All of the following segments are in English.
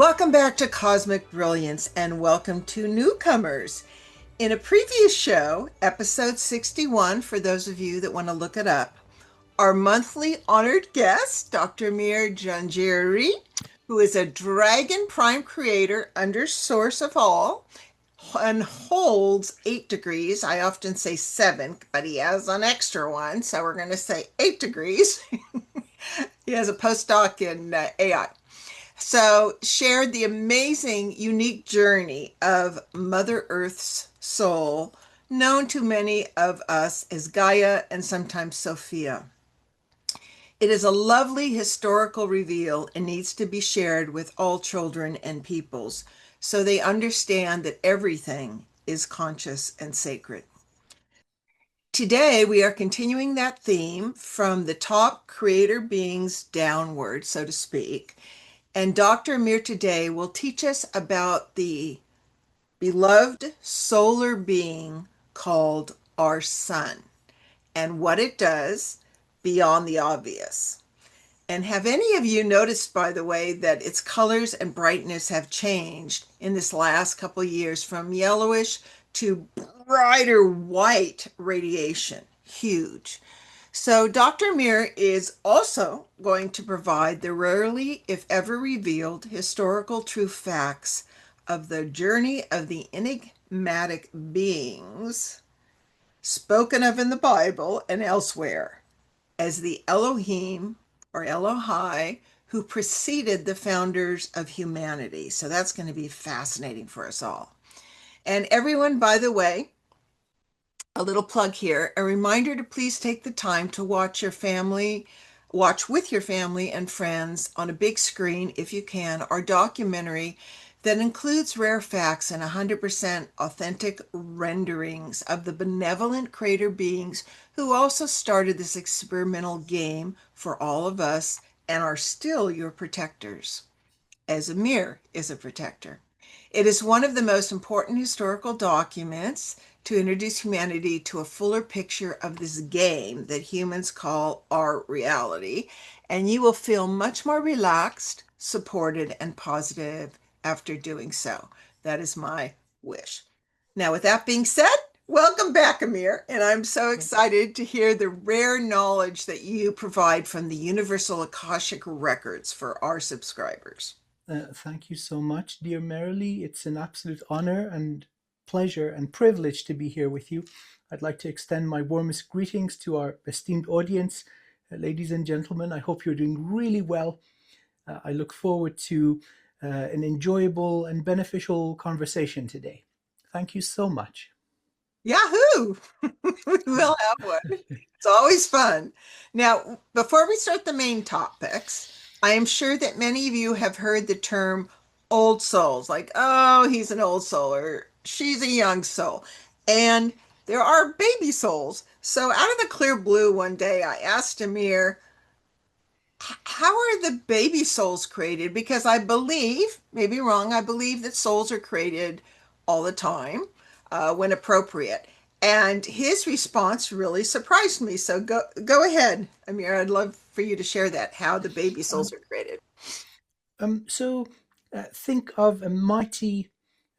Welcome back to Cosmic Brilliance and welcome to newcomers. In a previous show, episode 61, for those of you that want to look it up, our monthly honored guest, Dr. Amir Jahangiri, who is a Dragon Prime creator under Source of All and holds 8 degrees. I often say 7, but he has an extra one, so we're going to say 8 degrees. He has a postdoc in AI. So shared the amazing, unique journey of Mother Earth's soul, known to many of us as Gaia and sometimes Sophia. It is a lovely historical reveal and needs to be shared with all children and peoples so they understand that everything is conscious and sacred. Today, we are continuing that theme from the top creator beings downward, so to speak. And Dr. Amir today will teach us about the beloved solar being called our sun and what it does beyond the obvious. And have any of you noticed, by the way, that its colors and brightness have changed in this last couple of years from yellowish to brighter white radiation? Huge. So Dr. Amir is also going to provide the rarely, if ever revealed, historical true facts of the journey of the enigmatic beings spoken of in the Bible and elsewhere as the Elohim or Elohei who preceded the founders of humanity. So that's going to be fascinating for us all. And everyone, by the way, a little plug here, a reminder to please take the time to watch with your family and friends on a big screen, if you can, our documentary that includes rare facts and 100% authentic renderings of the benevolent creator beings who also started this experimental game for all of us and are still your protectors, as Amir is a protector. It is one of the most important historical documents to introduce humanity to a fuller picture of this game that humans call our reality, and you will feel much more relaxed, supported, and positive after doing so. That is my wish. Now, with that being said, welcome back, Amir, and I'm so excited to hear the rare knowledge that you provide from the Universal Akashic Records for our subscribers. Thank you so much, dear Marilee. It's an absolute honor and pleasure and privilege to be here with you. I'd like to extend my warmest greetings to our esteemed audience. Ladies and gentlemen, I hope you're doing really well. I look forward to an enjoyable and beneficial conversation today. Thank you so much. Yahoo! We'll have one. It's always fun. Now, before we start the main topics, I am sure that many of you have heard the term old souls, like, oh, he's an old soul or she's a young soul. And there are baby souls. So out of the clear blue one day, I asked Amir, how are the baby souls created? Because I believe, maybe wrong, I believe that souls are created all the time when appropriate. And his response really surprised me. So go ahead, Amir. I'd love for you to share that, how the baby souls are created. Think of a mighty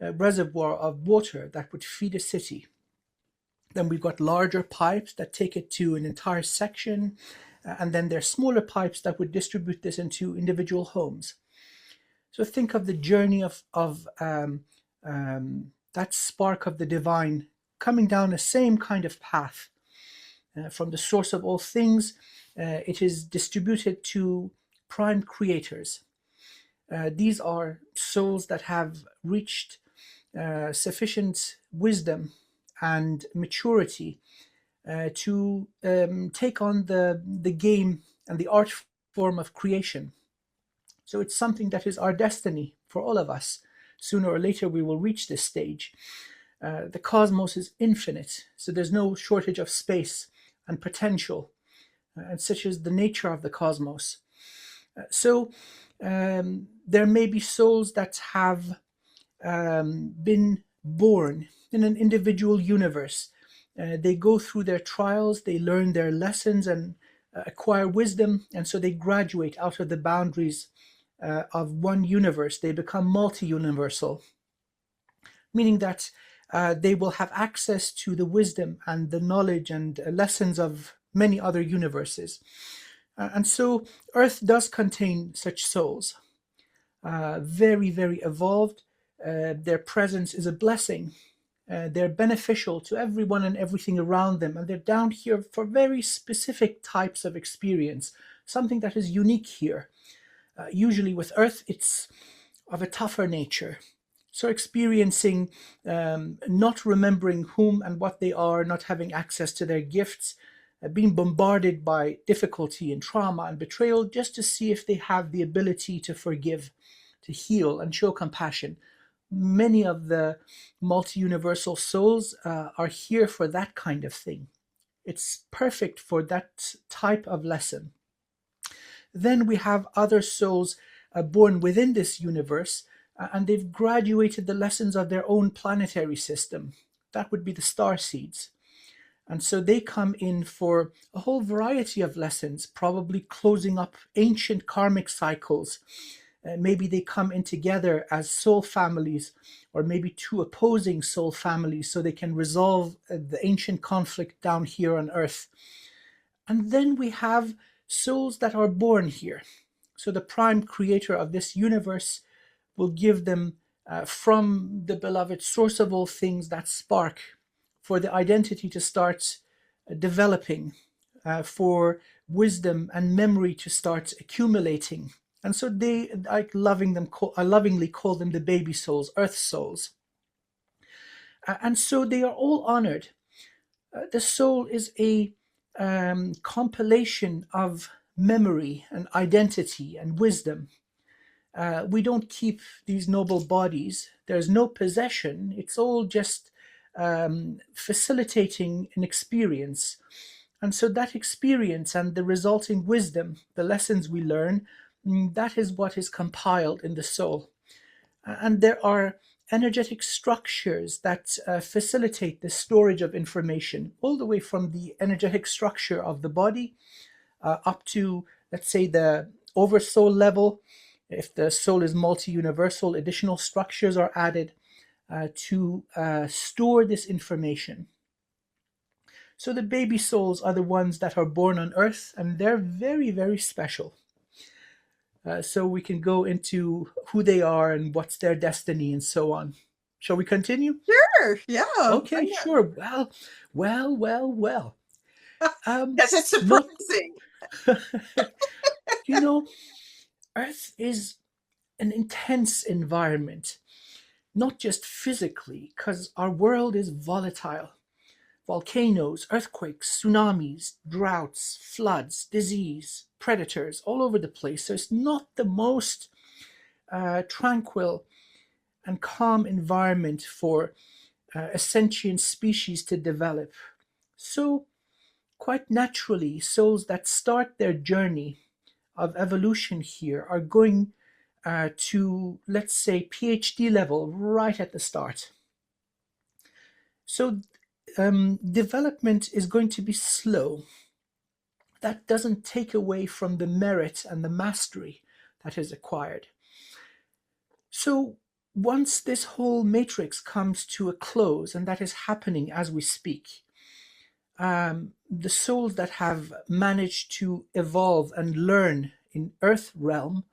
reservoir of water that would feed a city. Then we've got larger pipes that take it to an entire section, and then there are smaller pipes that would distribute this into individual homes. So think of the journey of that spark of the divine coming down the same kind of path. From the source of all things, it is distributed to prime creators. These are souls that have reached sufficient wisdom and maturity to take on the game and the art form of creation. So it's something that is our destiny for all of us. Sooner or later we will reach this stage. The cosmos is infinite, so there's no shortage of space and potential, and such is the nature of the cosmos. There may be souls that have been born in an individual universe. They go through their trials, they learn their lessons and acquire wisdom, and so they graduate out of the boundaries of one universe, they become multi-universal, meaning that they will have access to the wisdom and the knowledge and lessons of many other universes. And so Earth does contain such souls, very, very evolved. Their presence is a blessing. They're beneficial to everyone and everything around them, and they're down here for very specific types of experience, something that is unique here. Usually with Earth, it's of a tougher nature. So experiencing not remembering whom and what they are, not having access to their gifts, being bombarded by difficulty and trauma and betrayal, just to see if they have the ability to forgive, to heal, and show compassion. Many of the multi-universal souls are here for that kind of thing. It's perfect for that type of lesson. Then we have other souls born within this universe, and they've graduated the lessons of their own planetary system. That would be the star seeds. And so they come in for a whole variety of lessons, probably closing up ancient karmic cycles. Maybe they come in together as soul families, or maybe two opposing soul families, so they can resolve the ancient conflict down here on Earth. And then we have souls that are born here. So the prime creator of this universe will give them from the beloved source of all things that spark for the identity to start developing, for wisdom and memory to start accumulating. And so I lovingly call them the baby souls, earth souls. And so they are all honored. The soul is a compilation of memory and identity and wisdom. We don't keep these noble bodies. There's no possession. It's all just facilitating an experience. And so that experience and the resulting wisdom, the lessons we learn, that is what is compiled in the soul. And there are energetic structures that facilitate the storage of information, all the way from the energetic structure of the body up to, let's say, the oversoul level. If the soul is multi-universal, additional structures are added to store this information. So the baby souls are the ones that are born on Earth, and they're very, very special. So we can go into who they are and what's their destiny and so on. Shall we continue? Sure, yeah. Okay, sure. Well. Yes, it's surprising. Earth is an intense environment, not just physically, because our world is volatile. Volcanoes, earthquakes, tsunamis, droughts, floods, disease, predators, all over the place. So it's not the most tranquil and calm environment for a sentient species to develop. So quite naturally, souls that start their journey of evolution here are going to, let's say, PhD level right at the start. So development is going to be slow. That doesn't take away from the merit and the mastery that is acquired. So once this whole matrix comes to a close, and that is happening as we speak, the souls that have managed to evolve and learn in Earth realm,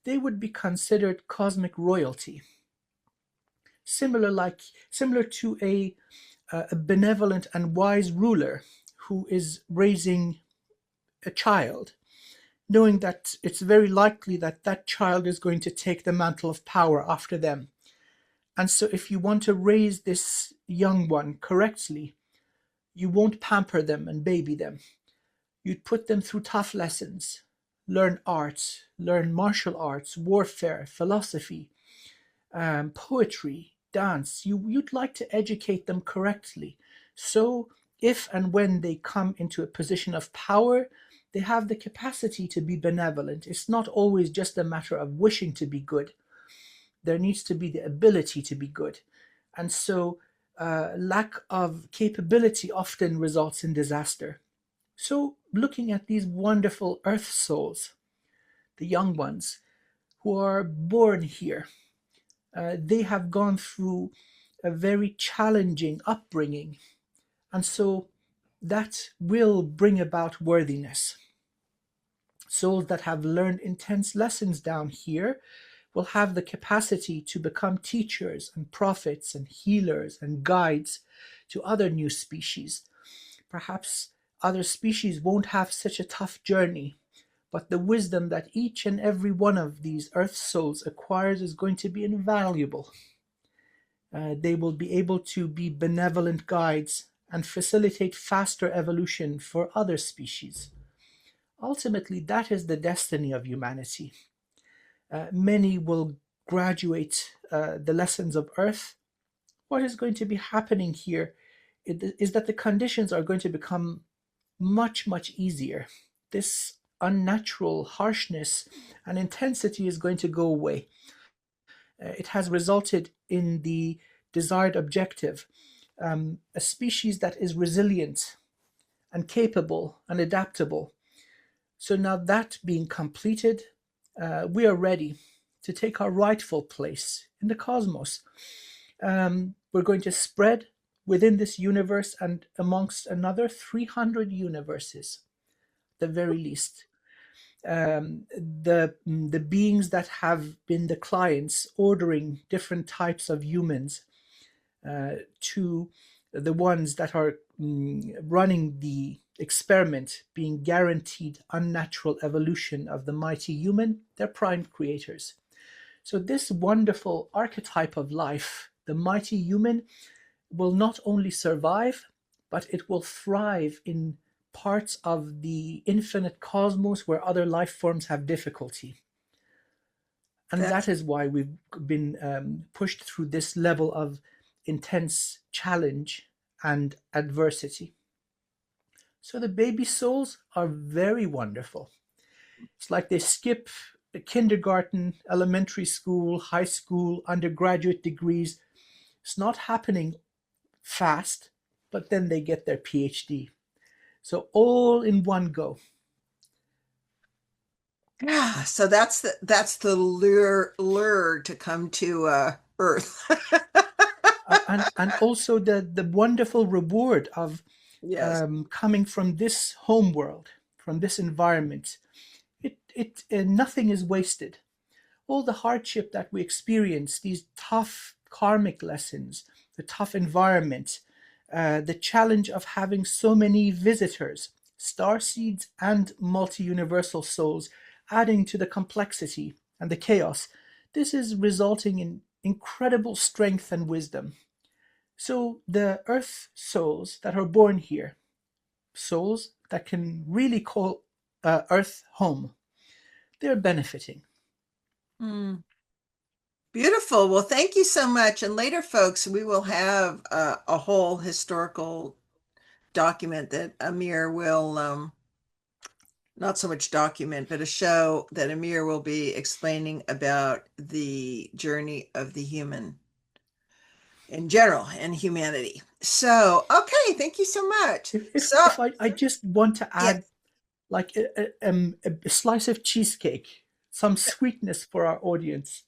they would be considered cosmic royalty. Similar to a benevolent and wise ruler who is raising a child, knowing that it's very likely that that child is going to take the mantle of power after them. And so if you want to raise this young one correctly, you won't pamper them and baby them. You'd put them through tough lessons, learn arts, learn martial arts, warfare, philosophy, poetry, dance. You'd like to educate them correctly. So if and when they come into a position of power, they have the capacity to be benevolent. It's not always just a matter of wishing to be good. There needs to be the ability to be good. And so lack of capability often results in disaster. So looking at these wonderful earth souls, the young ones, who are born here. They have gone through a very challenging upbringing, and so that will bring about worthiness. Souls that have learned intense lessons down here will have the capacity to become teachers and prophets and healers and guides to other new species. Perhaps other species won't have such a tough journey, but the wisdom that each and every one of these earth souls acquires is going to be invaluable. They will be able to be benevolent guides and facilitate faster evolution for other species. Ultimately, that is the destiny of humanity. Many will graduate the lessons of Earth. What is going to be happening here is that the conditions are going to become much, much easier. This unnatural harshness and intensity is going to go away. It has resulted in the desired objective, a species that is resilient and capable and adaptable. So now that being completed, we are ready to take our rightful place in the cosmos. We're going to spread within this universe and amongst another 300 universes, the very least. The beings that have been the clients ordering different types of humans to the ones that are running the experiment, being guaranteed unnatural evolution of the mighty human, they're prime creators. So this wonderful archetype of life, the mighty human, will not only survive, but it will thrive in parts of the infinite cosmos where other life forms have difficulty. And That's that is why we've been pushed through this level of intense challenge and adversity. So the baby souls are very wonderful. It's like they skip kindergarten, elementary school, high school, undergraduate degrees. It's not happening fast, but then they get their PhD. So all in one go. yeah. So that's the lure to come to Earth. And also the wonderful reward of Yes. coming from this home world, from this environment. Nothing is wasted. All the hardship that we experience, these tough karmic lessons, the tough environment, the challenge of having so many visitors, star seeds and multi-universal souls, adding to the complexity and the chaos. This is resulting in incredible strength and wisdom. So the earth souls that are born here, souls that can really call earth home, they're benefiting. Mm. Beautiful. Well, thank you so much. And later, folks, we will have a whole historical document that Amir will, not so much document, but a show that Amir will be explaining about the journey of the human in general and humanity. So, okay, thank you so much. So, If I just want to yes, add like a slice of cheesecake, some sweetness for our audience.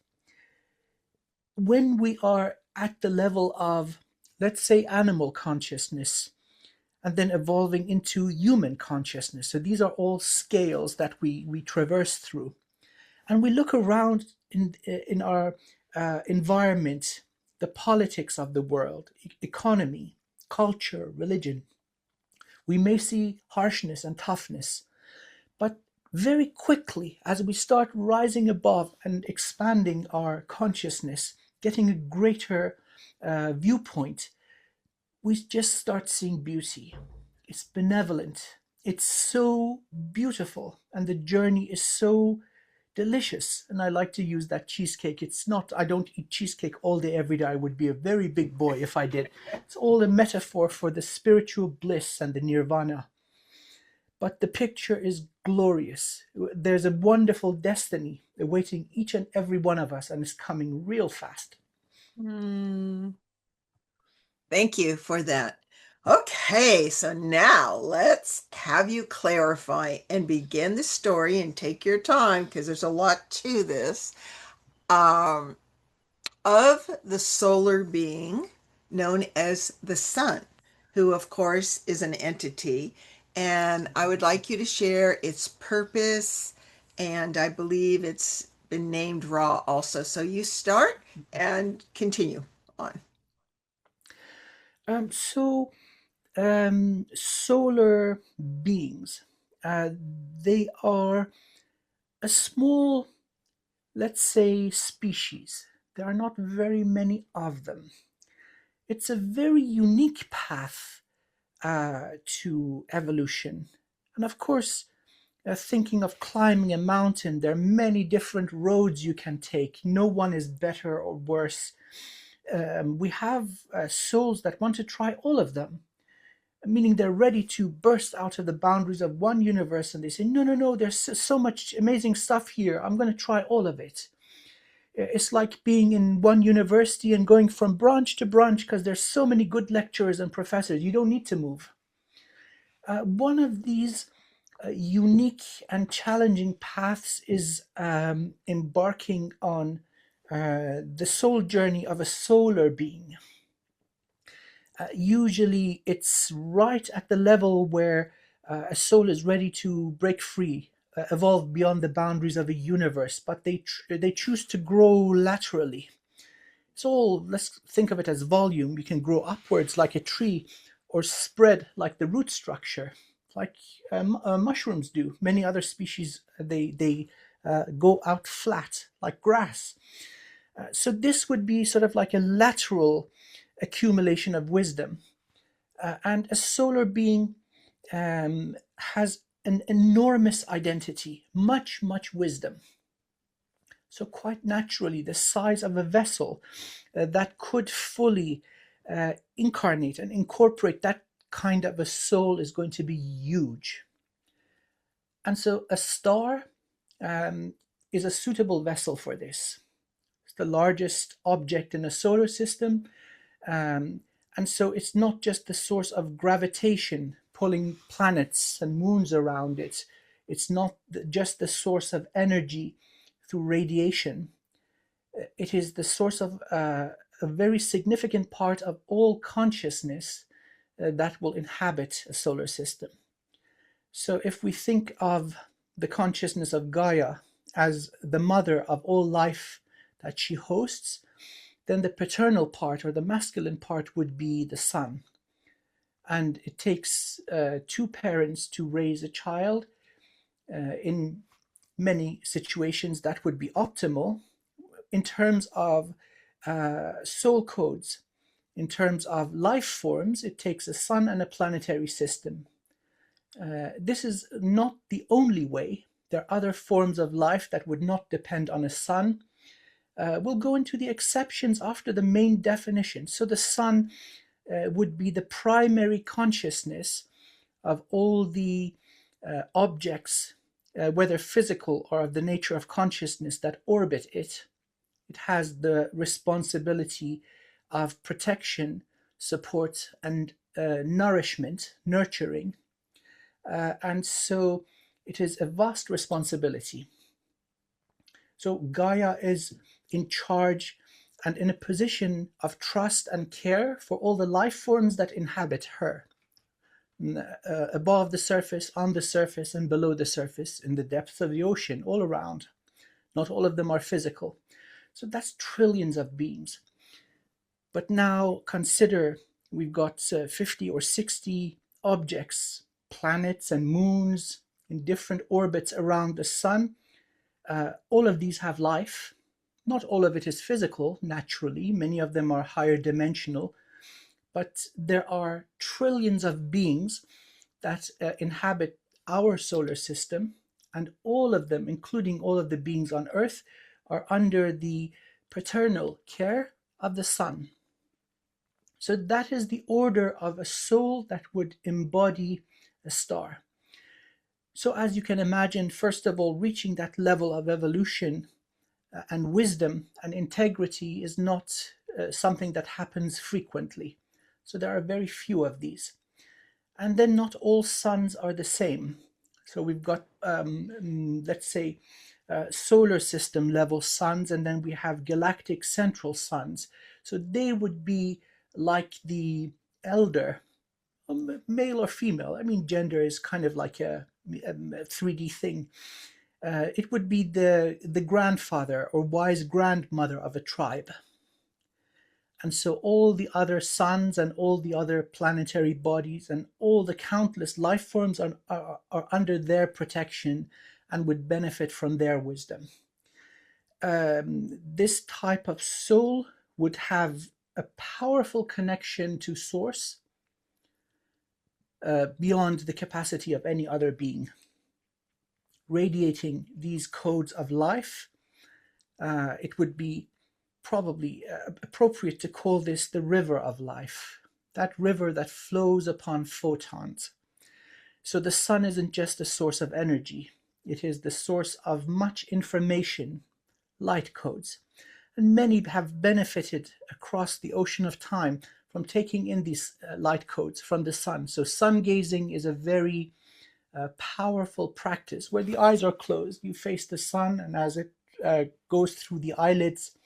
When we are at the level of, let's say, animal consciousness, and then evolving into human consciousness. So these are all scales that we traverse through. And we look around in our environment, the politics of the world, economy, culture, religion. We may see harshness and toughness, but very quickly, as we start rising above and expanding our consciousness, getting a greater viewpoint, we just start seeing beauty. It's benevolent. It's so beautiful, and the journey is so delicious. And I like to use that cheesecake. It's not, I don't eat cheesecake all day, every day. I would be a very big boy if I did. It's all a metaphor for the spiritual bliss and the nirvana. But the picture is glorious. There's a wonderful destiny awaiting each and every one of us, and it's coming real fast. mm, thank you for that. Okay, so now let's have you clarify and begin the story and take your time because there's a lot to this. Um, of the solar being known as the sun, who, of course, is an entity. And I would like you to share its purpose. And I believe it's been named Ra also. So you start and continue on. Um, so, Solar beings, uh, they are a small, let's say, species. There are not very many of them. It's a very unique path to evolution. And of course, thinking of climbing a mountain, there are many different roads you can take. No one is better or worse. We have souls that want to try all of them, meaning they're ready to burst out of the boundaries of one universe and they say, no, no, no, there's so much amazing stuff here. I'm going to try all of it. It's like being in one university and going from branch to branch because there's so many good lecturers and professors. You don't need to move. One of these unique and challenging paths is embarking on the soul journey of a solar being. Usually, it's right at the level where a soul is ready to break free, evolve beyond the boundaries of a universe, but they choose to grow laterally. It's all, let's think of it as volume. You can grow upwards like a tree or spread like the root structure, like mushrooms do. Many other species, they go out flat like grass. So this would be sort of like a lateral accumulation of wisdom. And a solar being has an enormous identity, much, much wisdom. So, quite naturally, the size of a vessel that could fully incarnate and incorporate that kind of a soul is going to be huge. And so, a star is a suitable vessel for this. It's the largest object in a solar system. And so, it's not just the source of gravitation pulling planets and moons around it, it's not just the source of energy through radiation. It is the source of a very significant part of all consciousness that will inhabit a solar system. So, if we think of the consciousness of Gaia as the mother of all life that she hosts, then the paternal part or the masculine part would be the sun. And it takes two parents to raise a child. In many situations, that would be optimal. In terms of soul codes, in terms of life forms, it takes a sun and a planetary system. This is not the only way. There are other forms of life that would not depend on a sun. We'll go into the exceptions after the main definition. So the sun would be the primary consciousness of all the objects, whether physical or of the nature of consciousness, that orbit it. It has the responsibility of protection, support, and nourishment, nurturing. And so it is a vast responsibility. So Gaia is in charge and in a position of trust and care for all the life forms that inhabit her, above the surface, on the surface, and below the surface, in the depths of the ocean, all around. Not all of them are physical. So that's trillions of beings. But now consider we've got 50 or 60 objects, planets and moons in different orbits around the sun. All of these have life. Not all of it is physical, naturally. Many of them are higher dimensional. But there are trillions of beings that inhabit our solar system, and all of them, including all of the beings on Earth, are under the paternal care of the sun. So that is the order of a soul that would embody a star. So, as you can imagine, first of all, reaching that level of evolution and wisdom and integrity is not something that happens frequently. So, there are very few of these. And then not all suns are the same. So we've got, let's say, solar system level suns, and then we have galactic central suns. So they would be like the elder, male or female. I mean, gender is kind of like a 3D thing. It would be the grandfather or wise grandmother of a tribe. And so all the other suns and all the other planetary bodies and all the countless life forms are under their protection and would benefit from their wisdom. This type of soul would have a powerful connection to source beyond the capacity of any other being, radiating these codes of life. It would be probably appropriate to call this the river of life, that river that flows upon photons. So the sun isn't just a source of energy, it is the source of much information, light codes. And many have benefited across the ocean of time from taking in these light codes from the sun. So sun gazing is a very powerful practice where the eyes are closed. You face the sun, and as it goes through the eyelids,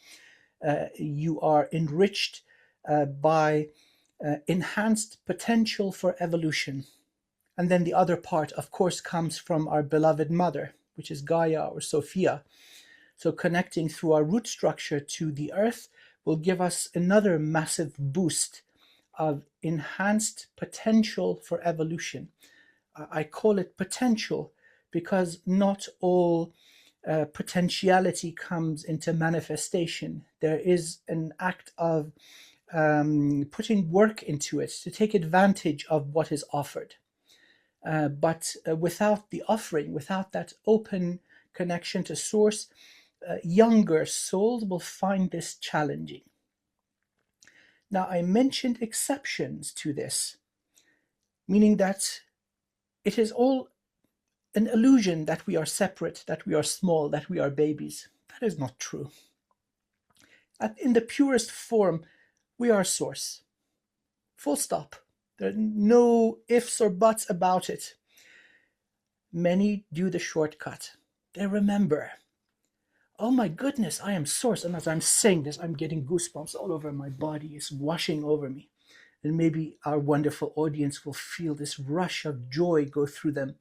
you are enriched by enhanced potential for evolution. And then the other part, of course, comes from our beloved mother, which is Gaia or Sophia. So connecting through our root structure to the earth will give us another massive boost of enhanced potential for evolution. I call it potential because not all potentiality comes into manifestation. There is an act of putting work into it to take advantage of what is offered. But without the offering, without that open connection to source, younger souls will find this challenging. Now, I mentioned exceptions to this, meaning that it is all an illusion that we are separate, that we are small, that we are babies. That is not true. In the purest form, we are source. Full stop. There are no ifs or buts about it. Many do the shortcut. They remember, oh my goodness, I am source. And as I'm saying this, I'm getting goosebumps all over my body. It's washing over me. And maybe our wonderful audience will feel this rush of joy go through them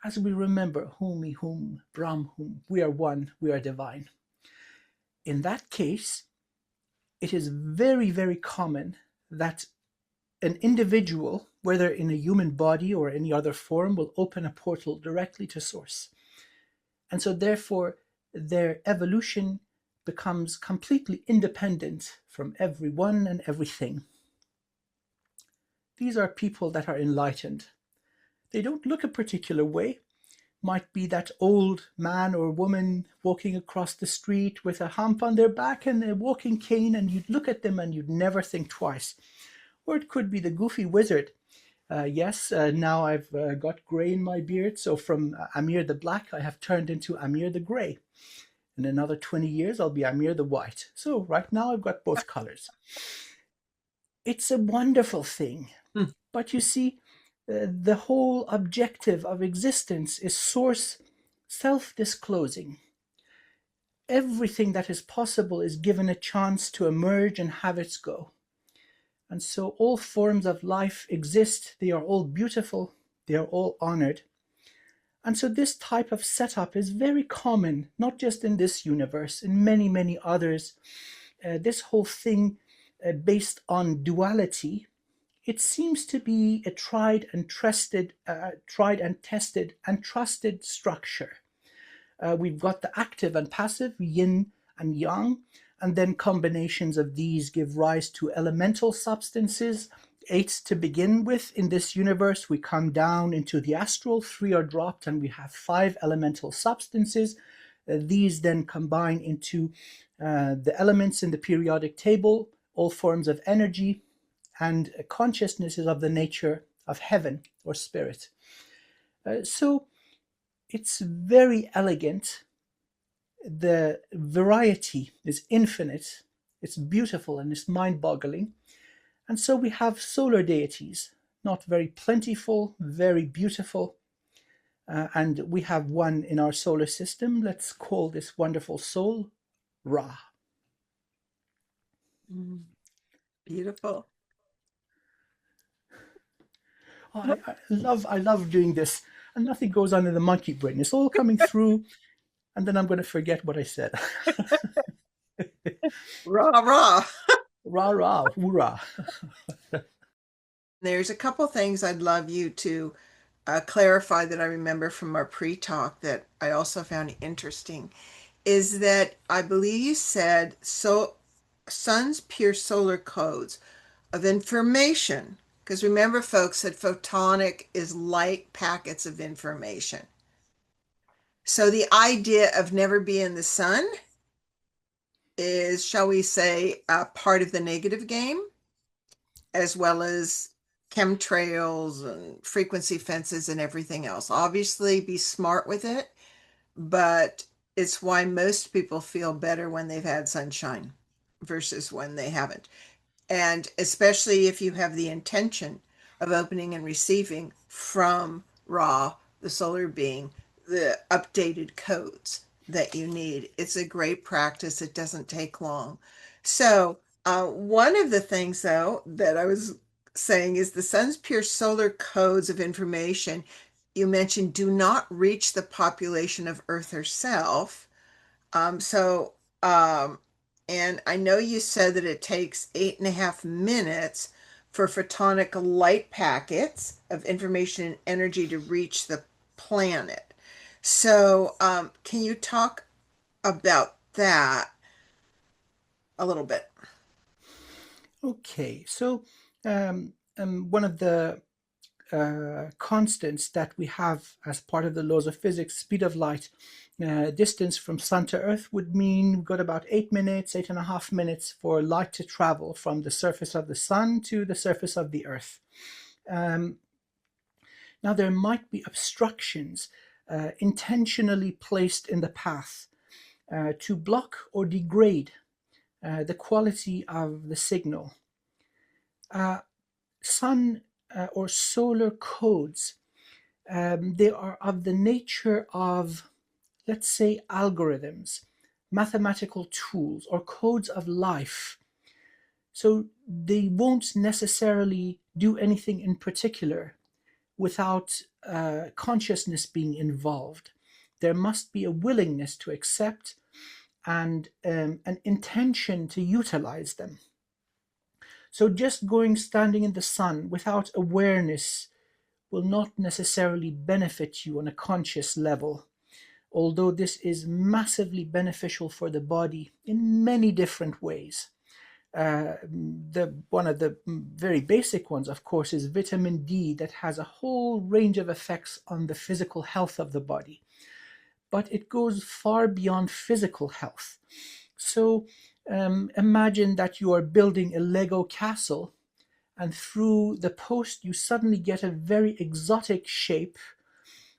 as we remember Humi Hum, Brahm Hum, we are one, we are divine. In that case, it is very, very common that an individual, whether in a human body or any other form, will open a portal directly to source. And so therefore, their evolution becomes completely independent from everyone and everything. These are people that are enlightened. They don't look a particular way. Might be that old man or woman walking across the street with a hump on their back and a walking cane, and you'd look at them and you'd never think twice. Or it could be the goofy wizard. Now I've got gray in my beard, so from Amir the Black, I have turned into Amir the Gray. In another 20 years, I'll be Amir the White. So right now I've got both colors. It's a wonderful thing. But you see, the whole objective of existence is source self-disclosing. Everything that is possible is given a chance to emerge and have its go. And so all forms of life exist. They are all beautiful. They are all honored. And so this type of setup is very common, not just in this universe, in many, many others. This whole thing based on duality, it seems to be a tried and tested and trusted structure. We've got the active and passive, yin and yang, and then combinations of these give rise to elemental substances. 8 to begin with. In this universe, we come down into the astral, 3 are dropped, and we have 5 elemental substances. These then combine into the elements in the periodic table, all forms of energy, and consciousness is of the nature of heaven or spirit. So it's very elegant. The variety is infinite. It's beautiful and it's mind-boggling. And so we have solar deities, not very plentiful, very beautiful. And we have one in our solar system. Let's call this wonderful soul Ra. Beautiful. Oh, I love doing this, and nothing goes on in the monkey brain. It's all coming through, and then I'm going to forget what I said. Rah, rah. Rah, rah, hoorah. There's a couple things I'd love you to clarify that I remember from our pre-talk that I also found interesting is that I believe you said so sun's pure solar codes of information, because remember folks that photonic is light packets of information. So the idea of never being the sun is, shall we say, part of the negative game, as well as chemtrails and frequency fences and everything else. Obviously, be smart with it, but it's why most people feel better when they've had sunshine versus when they haven't. And especially if you have the intention of opening and receiving from Ra, the solar being, the updated codes that you need. It's a great practice. It doesn't take long. So, one of the things, though, that I was saying is the sun's pure solar codes of information you mentioned do not reach the population of Earth herself. So, and I know you said that it takes 8.5 minutes for photonic light packets of information and energy to reach the planet. So, can you talk about that a little bit? Okay, so one of the constants that we have as part of the laws of physics, speed of light, distance from sun to earth would mean we've got about 8 minutes, 8.5 minutes for light to travel from the surface of the sun to the surface of the earth. Now, there might be obstructions intentionally placed in the path to block or degrade the quality of the signal. Sun or solar codes, they are of the nature of, let's say, algorithms, mathematical tools, or codes of life. So they won't necessarily do anything in particular without consciousness being involved. There must be a willingness to accept and an intention to utilize them. So just standing in the sun without awareness will not necessarily benefit you on a conscious level, although this is massively beneficial for the body in many different ways. One of the very basic ones, of course, is vitamin D, that has a whole range of effects on the physical health of the body. But it goes far beyond physical health. So imagine that you are building a Lego castle, and through the post you suddenly get a very exotic shape,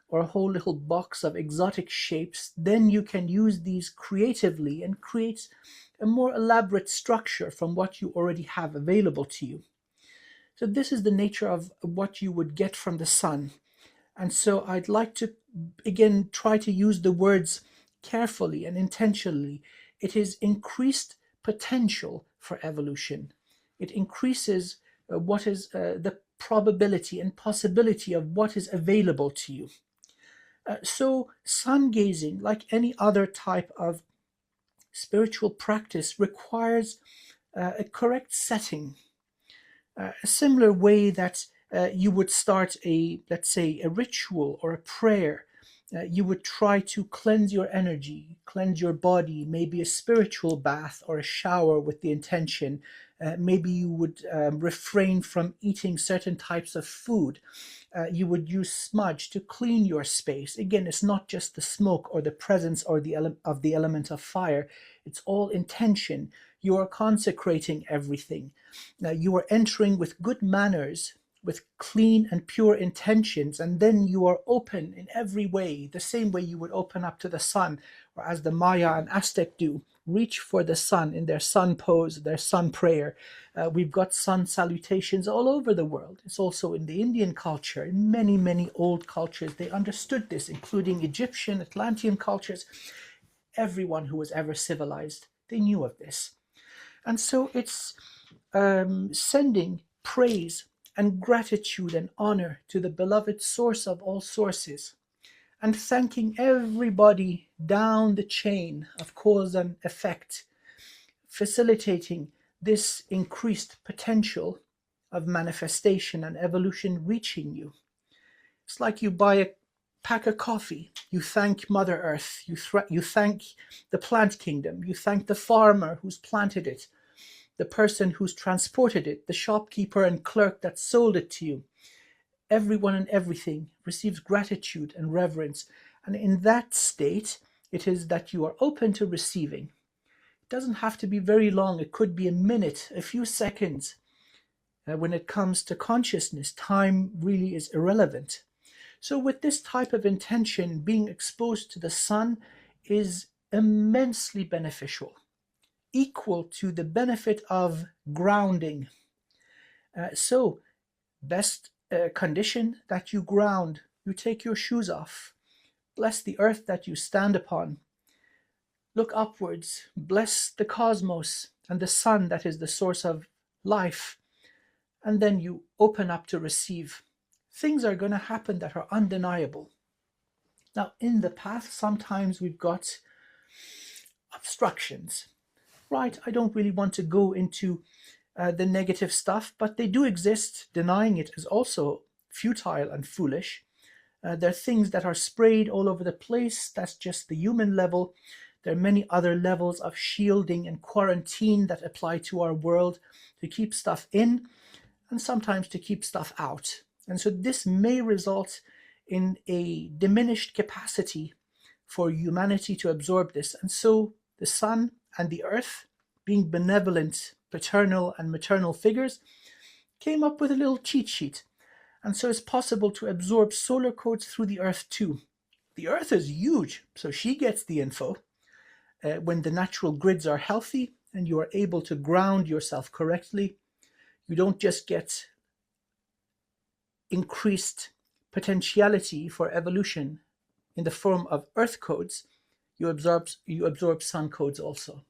or a whole little box of exotic shapes. Then you can use these creatively and create a more elaborate structure from what you already have available to you. So this is the nature of what you would get from the sun. And so I'd like to, again, try to use the words carefully and intentionally. It is increased potential for evolution. It increases what is the probability and possibility of what is available to you. So sun gazing, like any other type of spiritual practice, requires a correct setting. A similar way that you would start let's say, a ritual or a prayer. You would try to cleanse your energy, cleanse your body, maybe a spiritual bath or a shower with the intention. Maybe you would refrain from eating certain types of food. You would use smudge to clean your space. Again, it's not just the smoke or the presence or of the element of fire. It's all intention. You are consecrating everything. You are entering with good manners, with clean and pure intentions, and then you are open in every way, the same way you would open up to the sun, or as the Maya and Aztec do, reach for the sun in their sun pose, their sun prayer. We've got sun salutations all over the world. It's also in the Indian culture, in many, many old cultures. They understood this, including Egyptian, Atlantean cultures. Everyone who was ever civilized, they knew of this. And so it's sending praise and gratitude and honor to the beloved source of all sources, and thanking everybody down the chain of cause and effect, facilitating this increased potential of manifestation and evolution reaching you. It's like you buy a pack of coffee, you thank Mother Earth, you thank the plant kingdom, you thank the farmer who's planted it, the person who's transported it, the shopkeeper and clerk that sold it to you. Everyone and everything receives gratitude and reverence. And in that state, it is that you are open to receiving. It doesn't have to be very long. It could be a minute, a few seconds. When it comes to consciousness, time really is irrelevant. So with this type of intention, being exposed to the sun is immensely beneficial, equal to the benefit of grounding. So best condition that you ground, you take your shoes off, bless the earth that you stand upon, look upwards, bless the cosmos and the sun that is the source of life, and then you open up to receive. Things are going to happen that are undeniable. Now, in the path, sometimes we've got obstructions, right? I don't really want to go into the negative stuff, but they do exist. Denying it is also futile and foolish. There are things that are sprayed all over the place. That's just the human level. There are many other levels of shielding and quarantine that apply to our world to keep stuff in and sometimes to keep stuff out. And so this may result in a diminished capacity for humanity to absorb this. And so the sun and the earth, being benevolent paternal and maternal figures, came up with a little cheat sheet. And so it's possible to absorb solar codes through the earth too. The earth is huge, so she gets the info. When the natural grids are healthy and you are able to ground yourself correctly, you don't just get increased potentiality for evolution in the form of earth codes, you absorb sun codes also.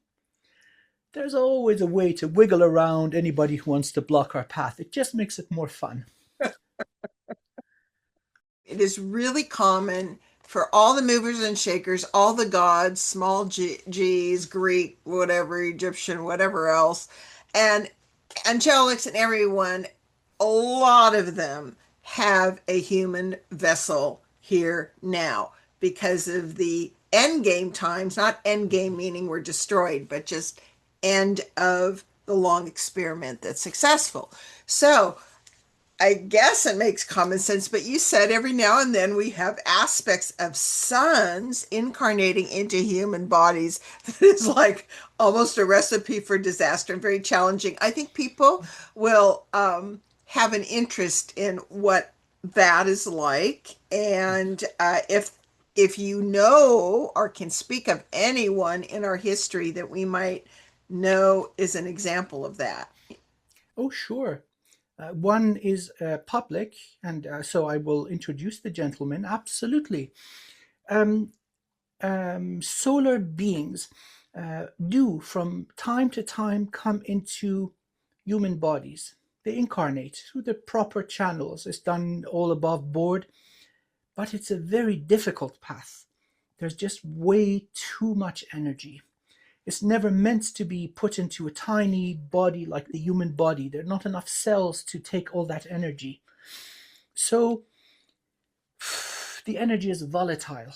There's always a way to wiggle around anybody who wants to block our path. It just makes it more fun. It is really common for all the movers and shakers, all the gods, small g's, Greek, whatever, Egyptian, whatever else, and angelics and everyone, a lot of them have a human vessel here now because of the end game times, not end game meaning we're destroyed, but just end of the long experiment that's successful. So I guess it makes common sense, but you said every now and then we have aspects of suns incarnating into human bodies that is like almost a recipe for disaster and very challenging. I think people will have an interest in what that is like, and if you know or can speak of anyone in our history that we might know is an example of that. Oh, sure. One is public, and so I will introduce the gentleman. Absolutely. Solar beings do from time to time come into human bodies. They incarnate through the proper channels. It's done all above board, but it's a very difficult path. There's just way too much energy. It's never meant to be put into a tiny body like the human body. There are not enough cells to take all that energy. So the energy is volatile.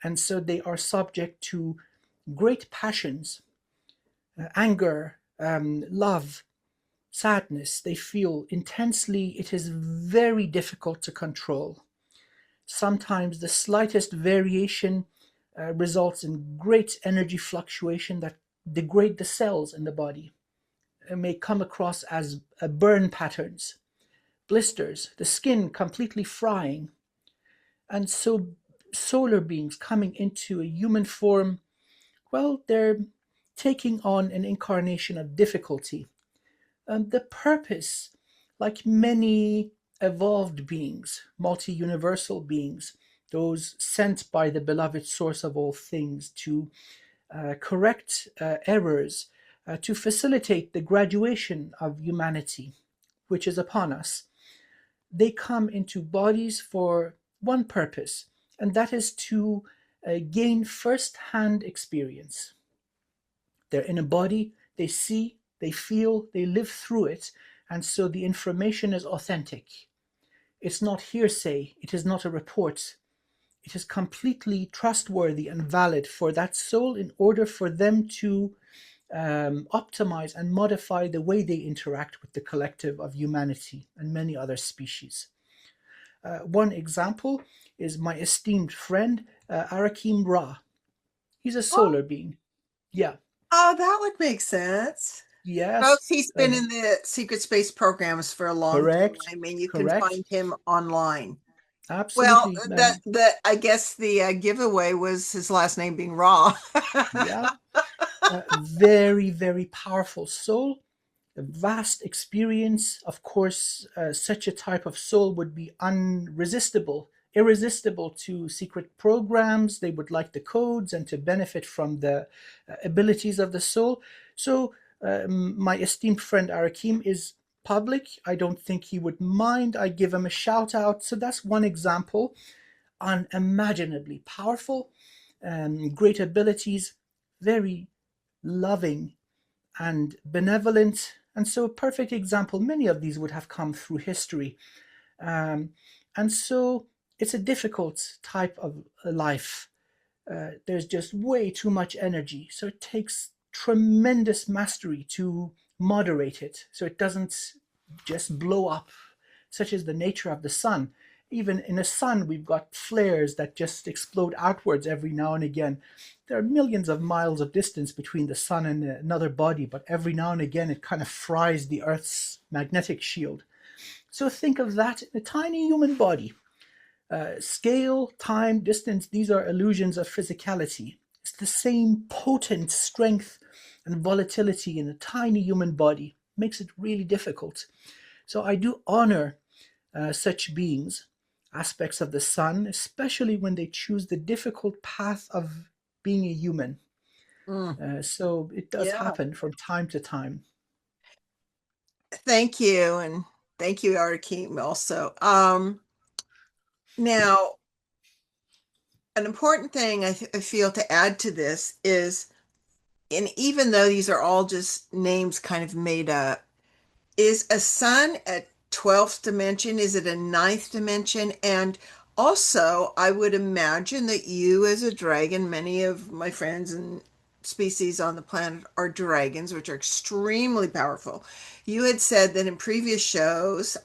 And so they are subject to great passions, anger, love, sadness. They feel intensely. It is very difficult to control. Sometimes the slightest variation results in great energy fluctuation that degrade the cells in the body. It may come across as burn patterns, blisters, the skin completely frying. And so solar beings coming into a human form, well, they're taking on an incarnation of difficulty. The purpose, like many evolved beings, multi-universal beings, those sent by the beloved source of all things to correct errors, to facilitate the graduation of humanity, which is upon us, they come into bodies for one purpose, and that is to gain first-hand experience. They're in a body, they see, they feel, they live through it, and so the information is authentic. It's not hearsay, it is not a report. It is completely trustworthy and valid for that soul in order for them to optimize and modify the way they interact with the collective of humanity and many other species. One example is my esteemed friend, Arakim Ra. He's a Oh, solar being. Yeah. oh, that would make sense. Yes. Folks, he's been in the secret space programs for a long Correct. time, and you can Correct. find him online. Well, Absolutely. the I guess the giveaway was his last name being Ra. Yeah. Very, very powerful soul. A vast experience. Of course, such a type of soul would be irresistible to secret programs. They would like the codes and to benefit from the abilities of the soul. So, my esteemed friend Arakim is public. I don't think he would mind. I give him a shout out. So, that's one example. Unimaginably powerful, great abilities, very loving and benevolent. And so, a perfect example, many of these would have come through history. And so, it's a difficult type of life. There's just way too much energy. So, it takes tremendous mastery to moderate it so it doesn't just blow up, such as the nature of the sun. Even in a sun, we've got flares that just explode outwards every now and again. There are millions of miles of distance between the sun and another body, but every now and again it kind of fries the Earth's magnetic shield. So think of that in a tiny human body. Scale, time, distance, these are illusions of physicality. It's the same potent strength and volatility in a tiny human body. Makes it really difficult. So I do honor such beings, aspects of the sun, especially when they choose the difficult path of being a human. So it does Yeah. happen from time to time. Thank you, and thank you, Arakim, also. Now, an important thing I feel to add to this is, and even though these are all just names kind of made up, is a sun a 12th dimension? Is it a ninth dimension? And also, I would imagine that you, as a dragon, many of my friends and species on the planet are dragons, which are extremely powerful. You had said that in previous shows,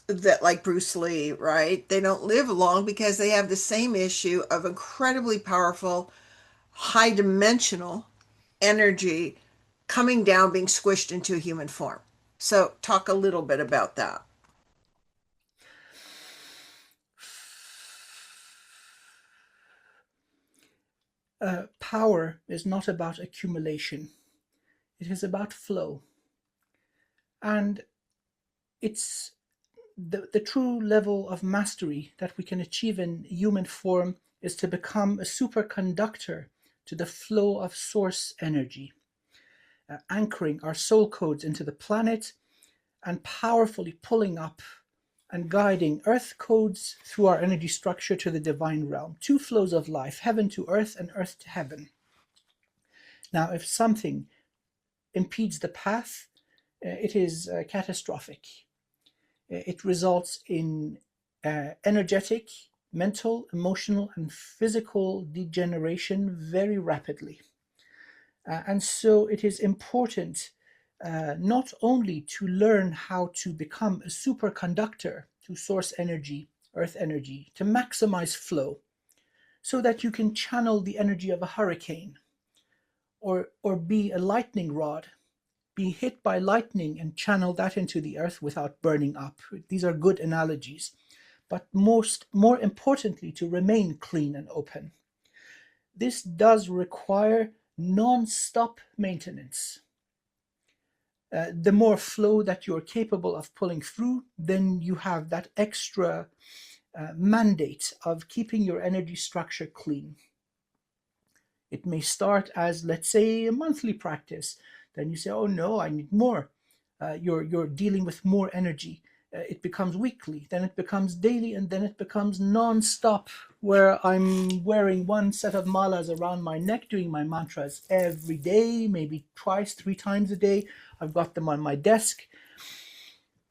that like Bruce Lee, right? They don't live long because they have the same issue of incredibly powerful, high dimensional energy coming down, being squished into a human form. So, talk a little bit about that. Power is not about accumulation, it is about flow. And it's the true level of mastery that we can achieve in human form is to become a superconductor to the flow of source energy, anchoring our soul codes into the planet and powerfully pulling up and guiding earth codes through our energy structure to the divine realm. Two flows of life, heaven to earth and earth to heaven. Now, if something impedes the path, it is catastrophic. It results in energetic, mental, emotional, and physical degeneration very rapidly. And so it is important not only to learn how to become a superconductor to source energy, earth energy, to maximize flow, so that you can channel the energy of a hurricane or be a lightning rod, be hit by lightning and channel that into the earth without burning up. These are good analogies. But more importantly, to remain clean and open. This does require non-stop maintenance. The more flow that you're capable of pulling through, then you have that extra mandate of keeping your energy structure clean. It may start as, let's say, a monthly practice. Then you say, oh no, I need more. You're dealing with more energy. It becomes weekly, then it becomes daily, and then it becomes non-stop, where I'm wearing one set of malas around my neck, doing my mantras every day, maybe twice, 3 times a day. I've got them on my desk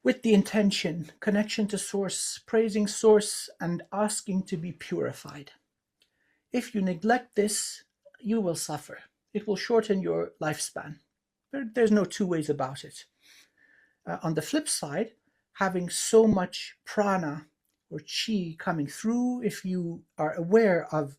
with the intention, connection to source, praising source, and asking to be purified. If you neglect this, you will suffer. It will shorten your lifespan. There's no two ways about it. On the flip side, having so much prana or chi coming through, if you are aware of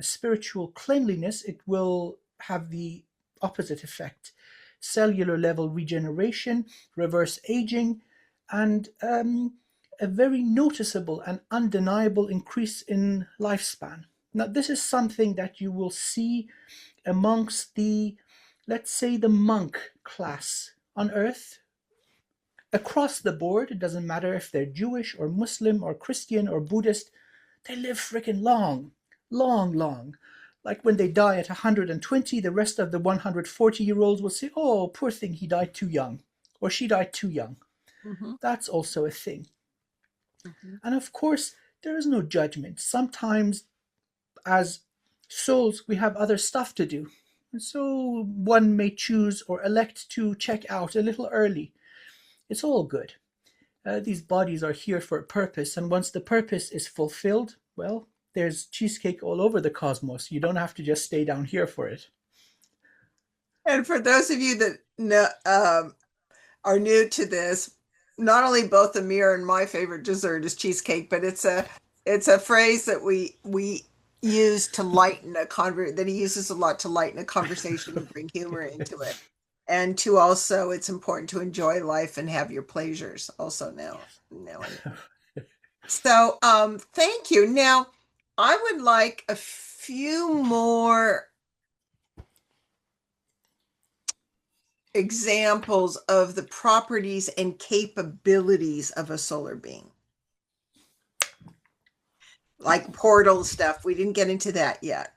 spiritual cleanliness, it will have the opposite effect. Cellular level regeneration, reverse aging, and a very noticeable and undeniable increase in lifespan. Now, this is something that you will see amongst the, let's say, the monk class on Earth. Across the board, it doesn't matter if they're Jewish or Muslim or Christian or Buddhist, they live freaking long, long, long. Like when they die at 120, the rest of the 140-year-olds will say, oh, poor thing, he died too young, or she died too young. Mm-hmm. That's also a thing. Mm-hmm. And of course, there is no judgment. Sometimes, as souls, we have other stuff to do. And so one may choose or elect to check out a little early. It's all good. These bodies are here for a purpose, and once the purpose is fulfilled, well, there's cheesecake all over the cosmos. You don't have to just stay down here for it. And for those of you that know, are new to this, not only both Amir and my favorite dessert is cheesecake, but it's a phrase that we use to lighten that he uses a lot to lighten a conversation and bring humor into it. And to also, it's important to enjoy life and have your pleasures also now. So, thank you. Now, I would like a few more examples of the properties and capabilities of a solar being. Like portal stuff. We didn't get into that yet.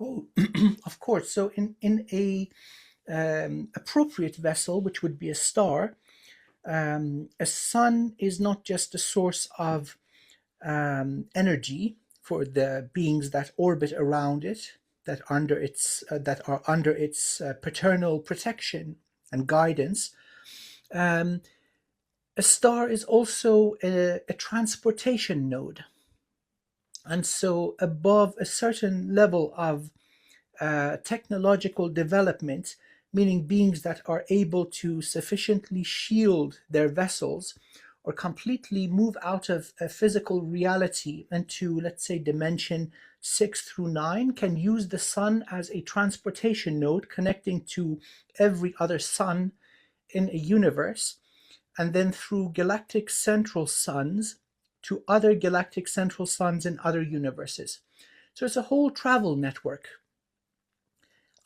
Oh, of course. So in a appropriate vessel, which would be a star, a sun is not just a source of energy for the beings that orbit around it, that are under its paternal protection and guidance. A star is also a transportation node. And so above a certain level of technological development, meaning beings that are able to sufficiently shield their vessels or completely move out of a physical reality into, let's say, dimension 6 through 9, can use the sun as a transportation node connecting to every other sun in a universe, and then through Galactic Central Suns to other Galactic Central Suns in other universes. So it's a whole travel network.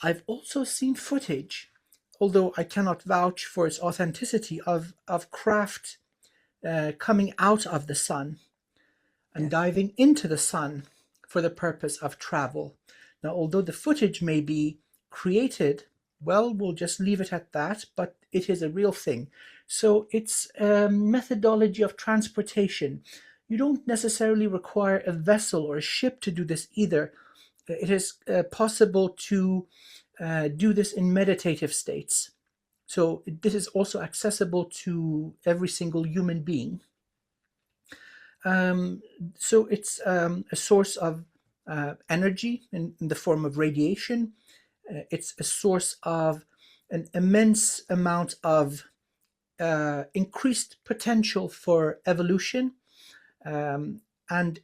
I've also seen footage, although I cannot vouch for its authenticity, of craft coming out of the sun and diving into the sun for the purpose of travel. Now, although the footage may be created, well, we'll just leave it at that, but it is a real thing. So it's a methodology of transportation. You don't necessarily require a vessel or a ship to do this either. It is possible to do this in meditative states. So this is also accessible to every single human being. So it's a source of energy in the form of radiation. It's a source of an immense amount of increased potential for evolution. And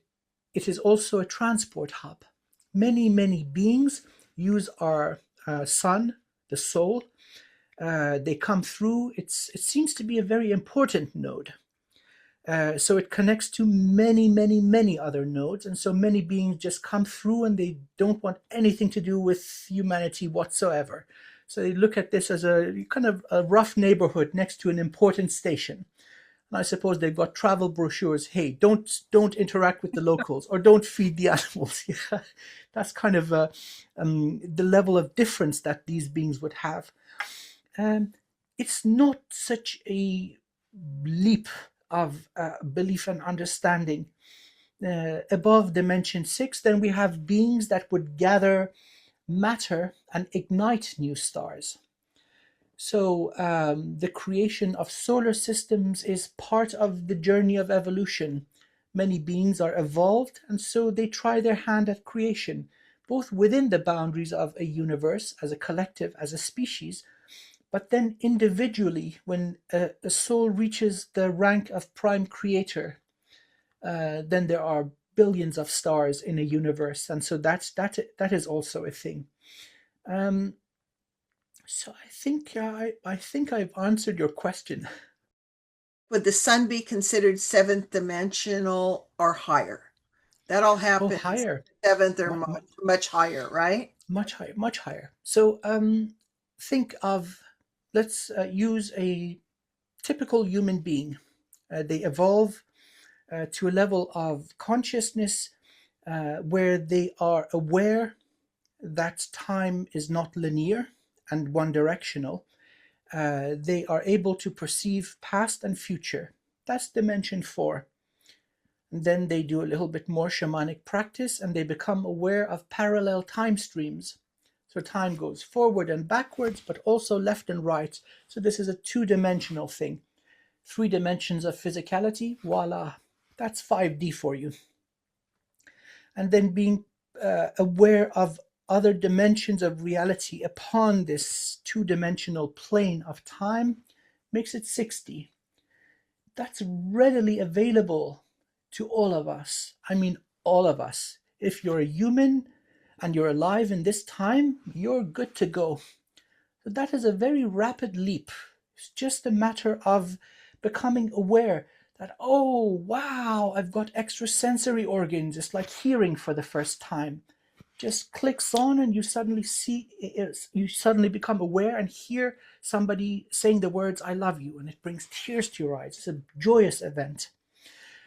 it is also a transport hub. Many, many beings use our sun, the soul. They come through. It seems to be a very important node. So it connects to many, many, many other nodes. And so many beings just come through and they don't want anything to do with humanity whatsoever. So they look at this as a kind of a rough neighborhood next to an important station. And I suppose they've got travel brochures. Hey, don't interact with the locals, or don't feed the animals. Yeah, that's kind of the level of difference that these beings would have. It's not such a leap of belief and understanding. Above dimension 6, then we have beings that would gather matter and ignite new stars. So the creation of solar systems is part of the journey of evolution. Many beings are evolved, and so they try their hand at creation, both within the boundaries of a universe, as a collective, as a species, but then individually, when a soul reaches the rank of prime creator, then there are billions of stars in a universe, and so that is also a thing. So I think I've answered your question. Would the sun be considered seventh dimensional or higher? That all Oh, happens higher, seventh or mu- mu- much higher, right? much higher, much higher. So think of, let's use a typical human being. They evolve to a level of consciousness where they are aware that time is not linear and one directional. They are able to perceive past and future. That's dimension 4. And then they do a little bit more shamanic practice and they become aware of parallel time streams. So time goes forward and backwards, but also left and right. So this is a 2-dimensional thing. 3 dimensions of physicality, voila, that's 5D for you. And then being aware of other dimensions of reality upon this 2-dimensional plane of time makes it 6D. That's readily available to all of us. I mean, all of us. If you're a human and you're alive in this time, you're good to go. So that is a very rapid leap. It's just a matter of becoming aware that, oh, wow, I've got extrasensory organs. It's like hearing for the first time. Just clicks on and you suddenly you suddenly become aware and hear somebody saying the words, I love you, and it brings tears to your eyes. It's a joyous event.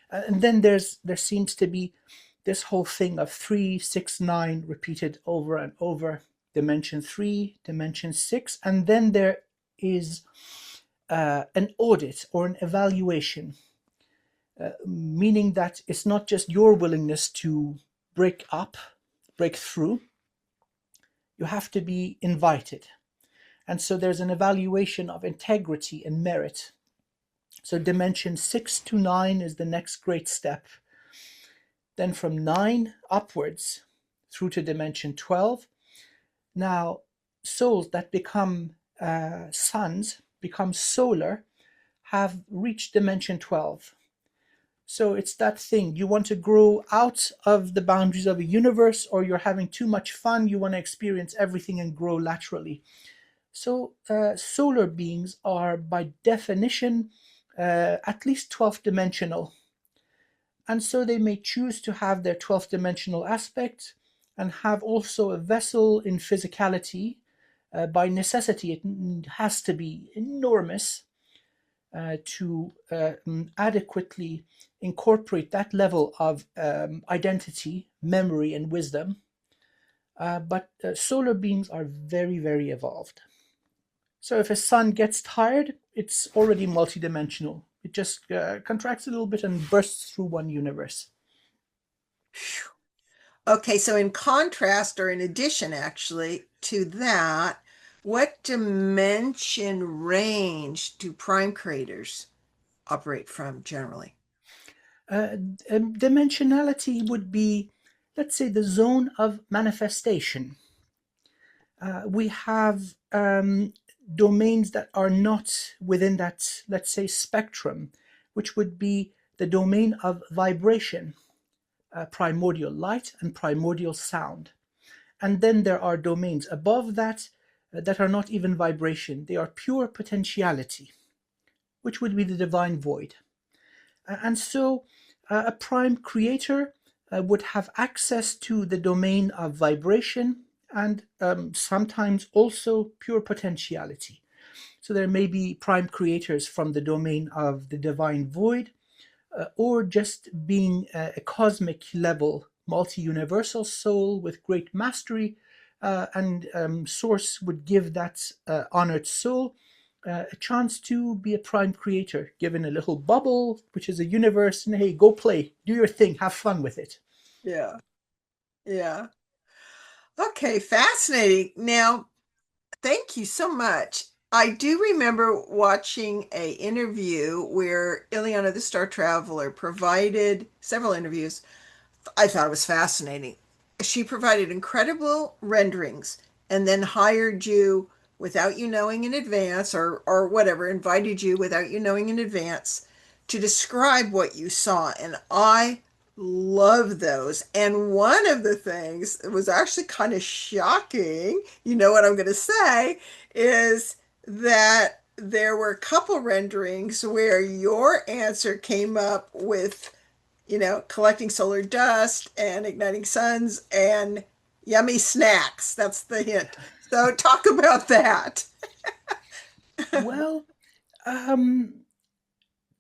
And then there seems to be this whole thing of 3, 6, 9 repeated over and over. Dimension 3, dimension 6, and then there is an audit or an evaluation, meaning that it's not just your willingness to break through. You have to be invited. And so there's an evaluation of integrity and merit. So dimension 6 to 9 is the next great step. Then from 9 upwards through to dimension 12, now souls that become suns, become solar, have reached dimension 12. So it's that thing. You want to grow out of the boundaries of a universe, or you're having too much fun. You want to experience everything and grow laterally. So solar beings are by definition at least 12th dimensional. And so they may choose to have their 12th dimensional aspect and have also a vessel in physicality. By necessity, it has to be enormous to adequately incorporate that level of identity, memory, and wisdom. But solar beings are very, very evolved. So if a sun gets tired, it's already multidimensional. It just contracts a little bit and bursts through one universe. Okay, so in contrast, or in addition actually to that, what dimension range do prime creators operate from generally? Dimensionality would be, let's say, the zone of manifestation. We have domains that are not within that, let's say, spectrum, which would be the domain of vibration, primordial light and primordial sound. And then there are domains above that that are not even vibration. They are pure potentiality, which would be the divine void. And so a prime creator would have access to the domain of vibration and sometimes also pure potentiality. So there may be prime creators from the domain of the divine void, or just being a cosmic level multi-universal soul with great mastery, and Source would give that honored soul a chance to be a prime creator, given a little bubble, which is a universe, and hey, go play, do your thing, have fun with it. Yeah. Yeah. Okay, fascinating. Now, thank you so much. I do remember watching a interview where Ileana the Star Traveler provided several interviews. I thought it was fascinating. She provided incredible renderings and then hired you without you knowing in advance, or whatever, invited you without you knowing in advance to describe what you saw. And I love those. And one of the things that was actually kind of shocking, you know what I'm going to say, is that there were a couple renderings where your answer came up with, collecting solar dust and igniting suns and yummy snacks. That's the hint. So talk about that. Well, um,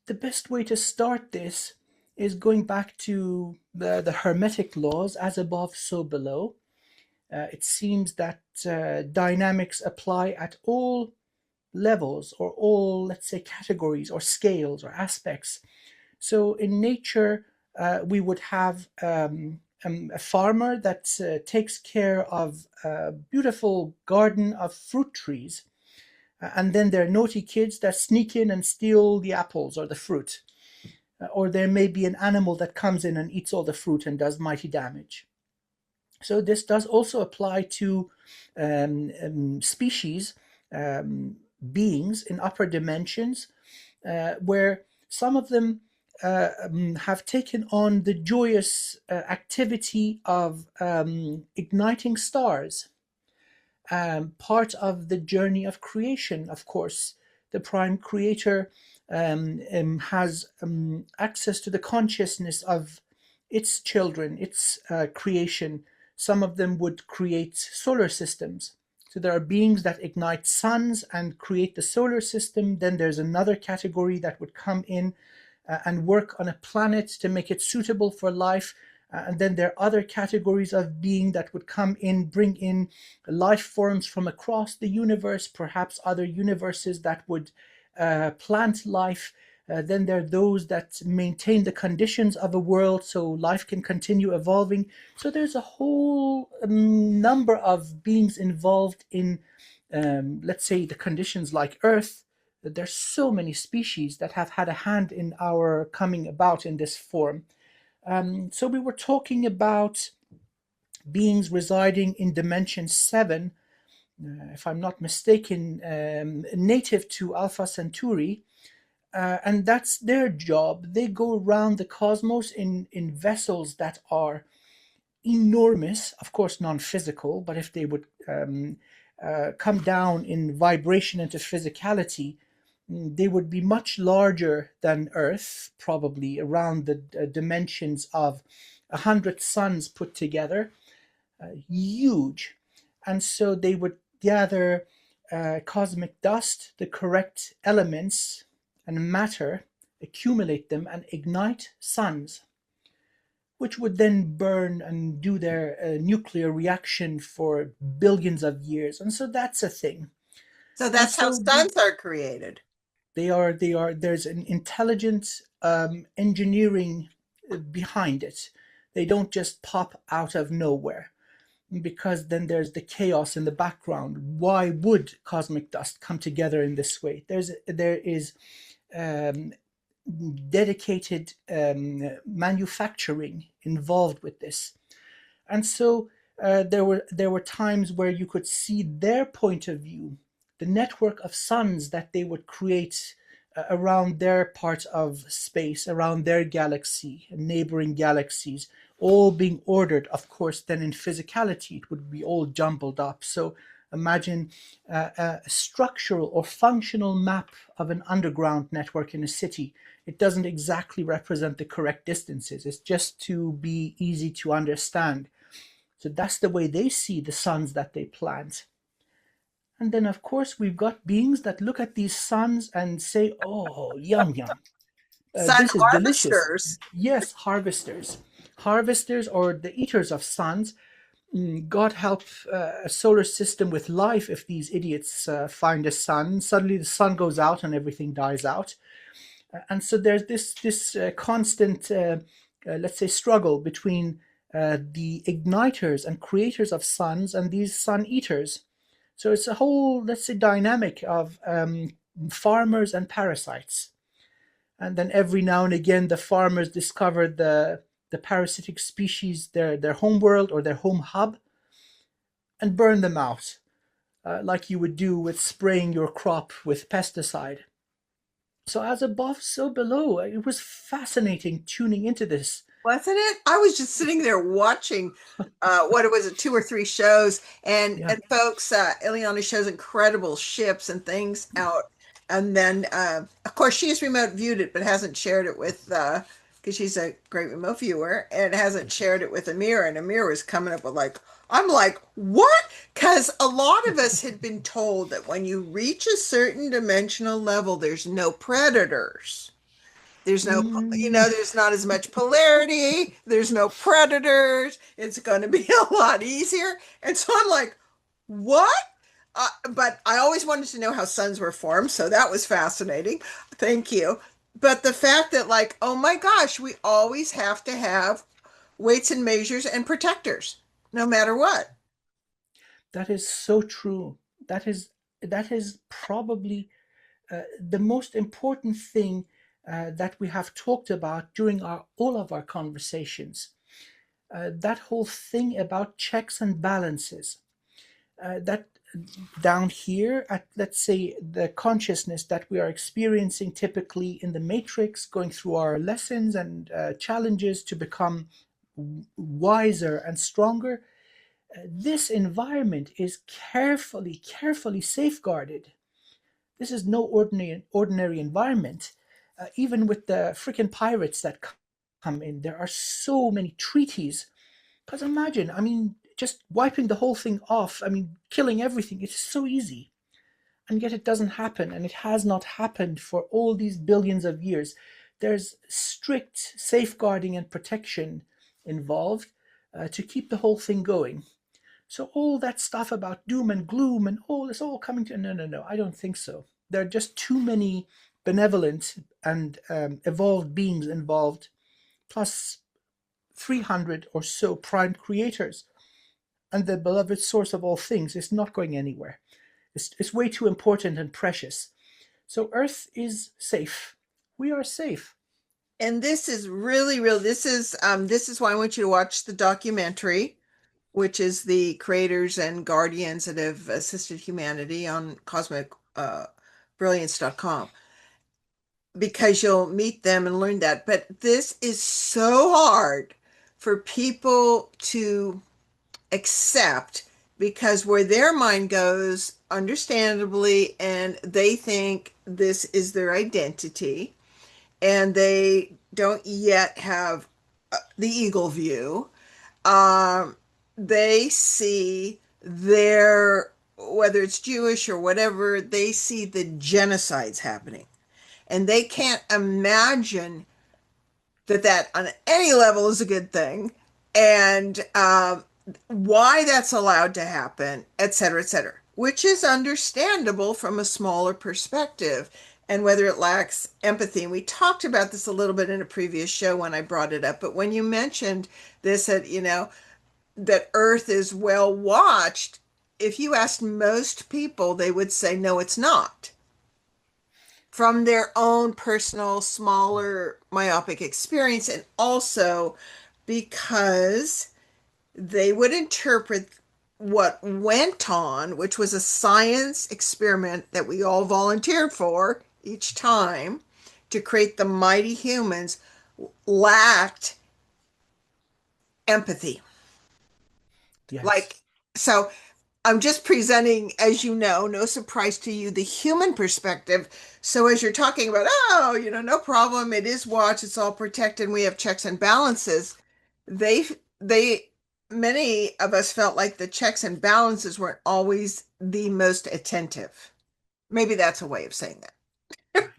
the best way to start this is going back to the Hermetic laws, as above, so below. It seems that dynamics apply at all levels, or all, let's say, categories or scales or aspects. So in nature, we would have a farmer that takes care of a beautiful garden of fruit trees. And then there are naughty kids that sneak in and steal the apples or the fruit. Or there may be an animal that comes in and eats all the fruit and does mighty damage. So this does also apply to species, beings in upper dimensions, where some of them have taken on the joyous activity of igniting stars. Part of the journey of creation, of course. The prime creator has access to the consciousness of its children, its creation. Some of them would create solar systems. So there are beings that ignite suns and create the solar system. Then there's another category that would come in and work on a planet to make it suitable for life. And then there are other categories of being that would come in, bring in life forms from across the universe, perhaps other universes that would plant life. Then there are those that maintain the conditions of a world so life can continue evolving. So there's a whole number of beings involved in, let's say, the conditions like Earth. There's so many species that have had a hand in our coming about in this form. So we were talking about beings residing in dimension 7, if I'm not mistaken, native to Alpha Centauri. And that's their job. They go around the cosmos in vessels that are enormous, of course, non-physical, but if they would come down in vibration into physicality, they would be much larger than Earth, probably around the dimensions of 100 suns put together, huge. And so they would gather cosmic dust, the correct elements and matter, accumulate them, and ignite suns, which would then burn and do their nuclear reaction for billions of years. And so that's a thing. So And that's how so suns are created. there's an intelligent engineering behind it. They don't just pop out of nowhere, because then there's the chaos in the background. Why would cosmic dust come together in this way? There is um, dedicated manufacturing involved with this. And so there were times where you could see their point of view, the network of suns that they would create around their part of space, around their galaxy, and neighboring galaxies, all being ordered. Of course, then in physicality, it would be all jumbled up. So imagine a structural or functional map of an underground network in a city. It doesn't exactly represent the correct distances. It's just to be easy to understand. So that's the way they see the suns that they plant. And then, of course, we've got beings that look at these suns and say, oh, yum, yum. Sun This is delicious. harvesters. Yes, harvesters. Harvesters or the eaters of suns. God help a solar system with life if these idiots find a sun. Suddenly the sun goes out and everything dies out. And so there's this constant, let's say, struggle between the igniters and creators of suns and these sun eaters. So it's a whole, let's say, dynamic of farmers and parasites. And then every now and again, the farmers discover the parasitic species, their home world or their home hub, and burn them out, like you would do with spraying your crop with pesticide. So as above, so below. It was fascinating tuning into this. Wasn't it? I was just sitting there watching what it was, 2 or 3 shows, Yeah. and folks, Ileana shows incredible ships and things out, and then of course she has remote viewed it, but hasn't shared it with because she's a great remote viewer and hasn't shared it with Amir, and Amir was coming up with like, I'm like, what? Because a lot of us had been told that when you reach a certain dimensional level, there's no predators. There's no, Mm, there's not as much polarity. There's no predators. It's going to be a lot easier. And so I'm like, what? But I always wanted to know how suns were formed. So that was fascinating. Thank you. But the fact that, like, oh my gosh, we always have to have weights and measures and protectors, no matter what. that is so true. That is probably the most important thing that we have talked about during all of our conversations. That whole thing about checks and balances. That down here at, let's say, the consciousness that we are experiencing typically in the matrix, going through our lessons and challenges to become wiser and stronger, this environment is carefully safeguarded. This is no ordinary environment. Even with the freaking pirates that come in, there are so many treaties. Because imagine, I mean, just wiping the whole thing off, I mean, killing everything, it's so easy. And yet it doesn't happen, and it has not happened for all these billions of years. There's strict safeguarding and protection involved to keep the whole thing going. So all that stuff about doom and gloom and all this all coming to, no, no, no, I don't think so. There are just too many benevolent and evolved beings involved, plus 300 or so prime creators. And the beloved source of all things is not going anywhere. It's way too important and precious. So Earth is safe. We are safe. And this is really real. This is why I want you to watch the documentary, which is the creators and guardians that have assisted humanity on cosmicbrilliance.com, because you'll meet them and learn that. But this is so hard for people to accept, because where their mind goes, understandably, and they think this is their identity, and they don't yet have the eagle view. um, they see their, whether it's Jewish or whatever, they see the genocides happening. And they can't imagine that that on any level is a good thing. And why that's allowed to happen, et cetera, et cetera, which is understandable from a smaller perspective, and whether it lacks empathy. And we talked about this a little bit in a previous show when I brought it up. But when you mentioned this, that, that Earth is well watched, if you asked most people, they would say, no, it's not. From their own personal, smaller, myopic experience, and also because they would interpret what went on, which was a science experiment that we all volunteered for each time to create the mighty humans, lacked empathy. Yes. Like, so I'm just presenting, as you know, no surprise to you, the human perspective. So as you're talking about, oh, no problem, it is watched, it's all protected, and we have checks and balances. They, they, many of us felt like the checks and balances weren't always the most attentive. Maybe that's a way of saying that. Right.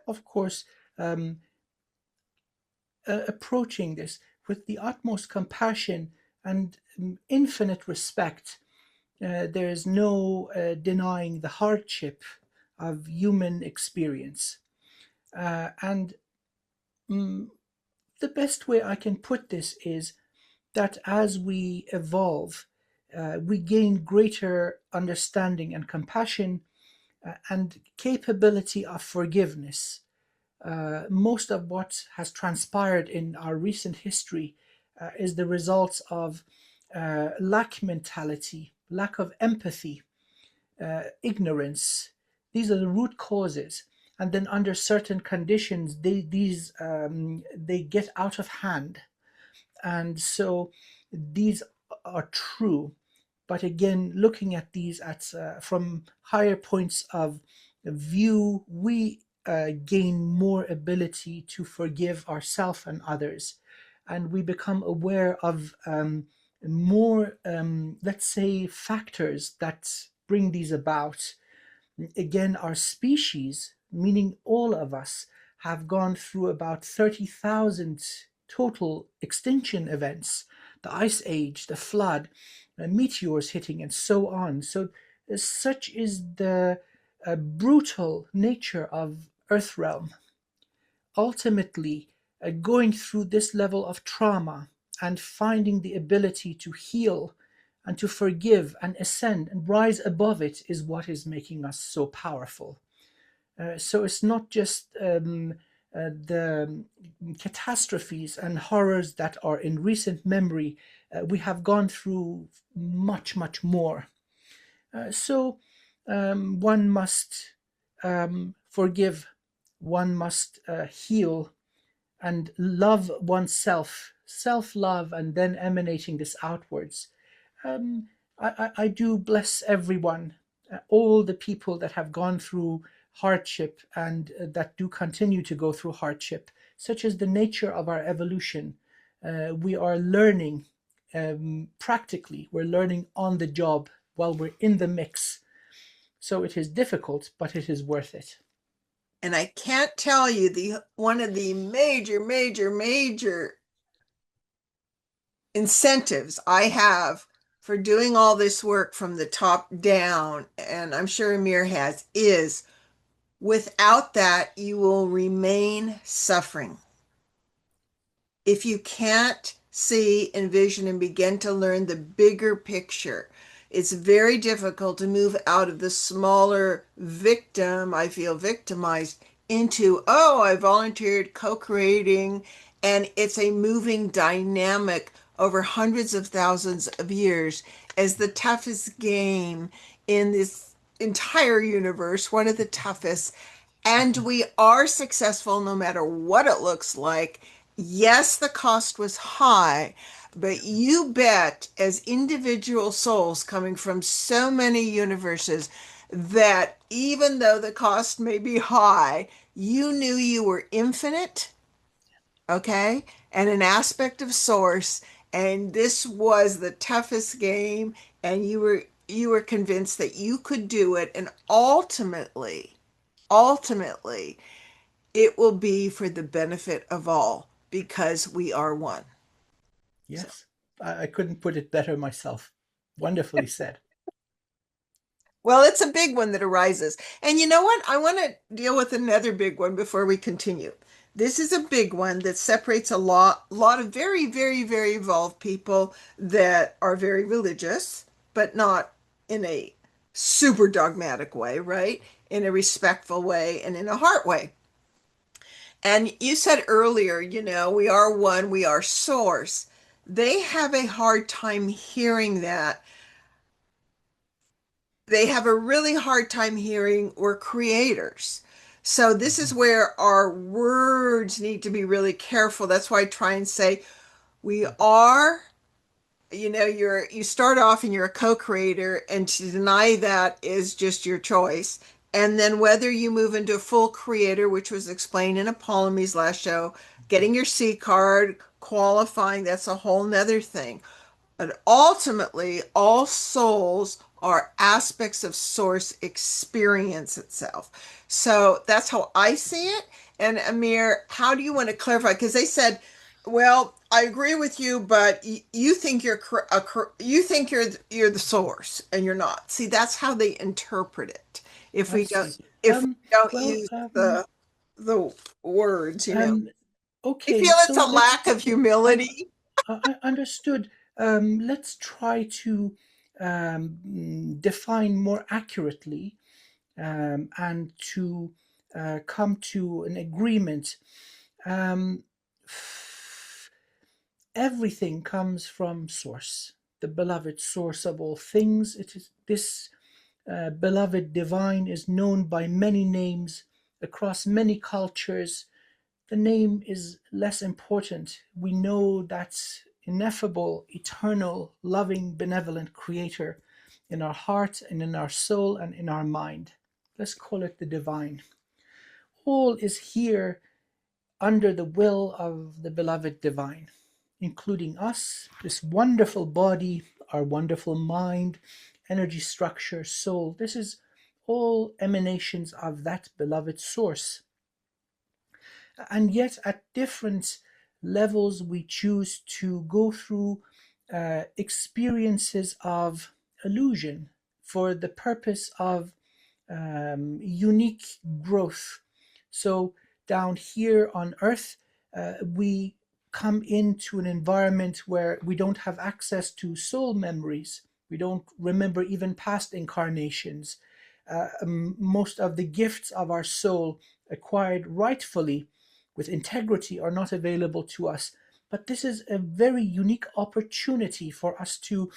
Of course, um, approaching this with the utmost compassion and infinite respect. There is no denying the hardship of human experience. And mm, the best way I can put this is that as we evolve, we gain greater understanding and compassion and capability of forgiveness. Most of what has transpired in our recent history is the results of lack mentality, lack of empathy, ignorance. These are the root causes. And then under certain conditions, they get out of hand. And so these are true. But again, looking at these from higher points of view, we gain more ability to forgive ourselves and others. And we become aware of more, let's say, factors that bring these about. Again, our species, meaning all of us, have gone through about 30,000 total extinction events, the ice age, the flood, meteors hitting, and so on. So, such is the brutal nature of Earth realm. Ultimately, going through this level of trauma and finding the ability to heal and to forgive and ascend and rise above it is what is making us so powerful. So it's not just the catastrophes and horrors that are in recent memory. We have gone through much, much more. So one must forgive, one must heal, and love oneself, self love, and then emanating this outwards. Um, I do bless everyone, all the people that have gone through hardship and that do continue to go through hardship, such as the nature of our evolution. We are learning practically, we're learning on the job while we're in the mix. So it is difficult, but it is worth it. And I can't tell you the one of the major, major, major incentives I have for doing all this work from the top down, and I'm sure Amir has, is without that, you will remain suffering. If you can't see, envision, and begin to learn the bigger picture, it's very difficult to move out of the smaller victim, I feel victimized, into, oh, I volunteered, co creating, and it's a moving dynamic over hundreds of thousands of years as the toughest game in this entire universe, one of the toughest. And we are successful no matter what it looks like. Yes, the cost was high, but you bet, as individual souls coming from so many universes, that even though the cost may be high, you knew you were infinite, okay, and an aspect of source, and this was the toughest game, and you were convinced that you could do it, and ultimately it will be for the benefit of all because we are one. So, Yes, I couldn't put it better myself. Wonderfully said. well, it's a big one that arises. And you know what? I want to deal with another big one before we continue. This is a big one that separates a lot of very, very, very evolved people that are very religious, but not in a super dogmatic way, right? In a respectful way and in a heart way. And you said earlier, we are one, we are source. They have a hard time hearing that. They have a really hard time hearing we're creators. So this is Mhm. where our words need to be really careful. That's why I try and say we Mhm. are you start off and you're a co-creator, and to deny that is just your choice. And then whether you move into a full creator, which was explained in a Ptolemy's last show, getting your C card, qualifying, that's a whole nother thing. But ultimately, all souls are aspects of source experience itself. So that's how I see it. And Amir, how do you want to clarify? Because they said, well, I agree with you, but you think you think you're the source, and you're not. See, that's how they interpret it. If I we don't see. if we don't Well, use the words, um, I okay, feel it's so a lack of I, humility. I understood. Let's try to define more accurately and to come to an agreement. Um, Everything comes from Source, the beloved Source of all things. It is this beloved divine is known by many names across many cultures. The name is less important. We know that ineffable, eternal, loving, benevolent creator in our heart and in our soul and in our mind. Let's call it the divine. All is here under the will of the beloved divine, including us, this wonderful body, our wonderful mind, energy structure, soul. This is all emanations of that beloved source. And yet, at different levels, we choose to go through experiences of illusion for the purpose of unique growth. So, down here on Earth, we come into an environment where we don't have access to soul memories. We don't remember even past incarnations. Most of the gifts of our soul acquired rightfully with integrity are not available to us. But this is a very unique opportunity for us to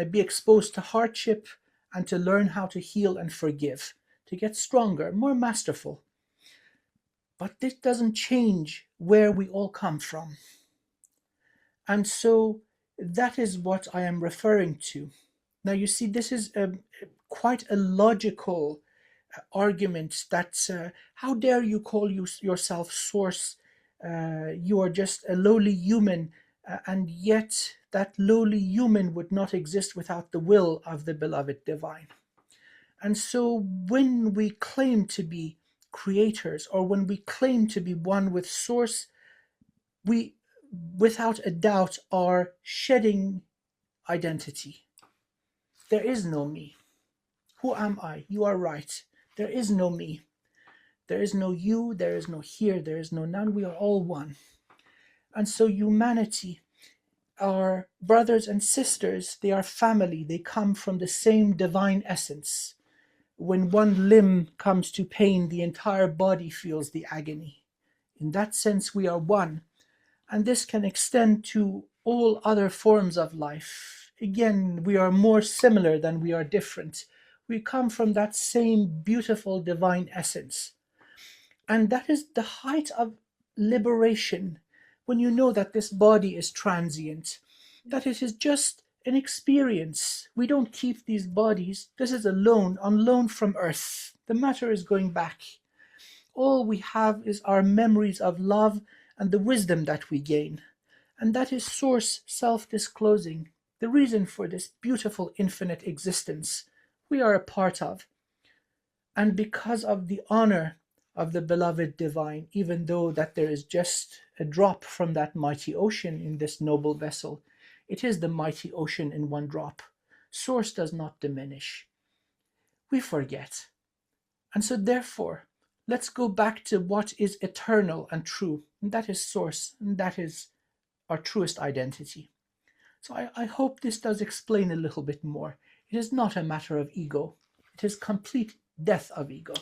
be exposed to hardship and to learn how to heal and forgive, to get stronger, more masterful. But this doesn't change where we all come from. And so that is what I am referring to. Now, you see, this is quite a logical argument that how dare you call yourself source? You are just a lowly human, and yet that lowly human would not exist without the will of the beloved divine. And so when we claim to be creators or when we claim to be one with source, we without a doubt are shedding identity. There is no me. Who am I? You are right. There is no me. There is no you, there is no here, there is no none. We are all one. And so humanity, our brothers and sisters, they are family. They come from the same divine essence. When one limb comes to pain, the entire body feels the agony. In that sense, we are one. And this can extend to all other forms of life. Again, we are more similar than we are different. We come from that same beautiful divine essence. And that is the height of liberation when you know that this body is transient, that it is just an experience. We don't keep these bodies. This is a loan, on loan from earth. The matter is going back. All we have is our memories of love and the wisdom that we gain. And that is source self disclosing, the reason for this beautiful infinite existence we are a part of. And because of the honor of the beloved divine, even though that there is just a drop from that mighty ocean in this noble vessel, it is the mighty ocean in one drop. Source does not diminish. We forget. And so therefore, let's go back to what is eternal and true, and that is source, and that is our truest identity. So I hope this does explain a little bit more. It is not a matter of ego. It is complete death of ego.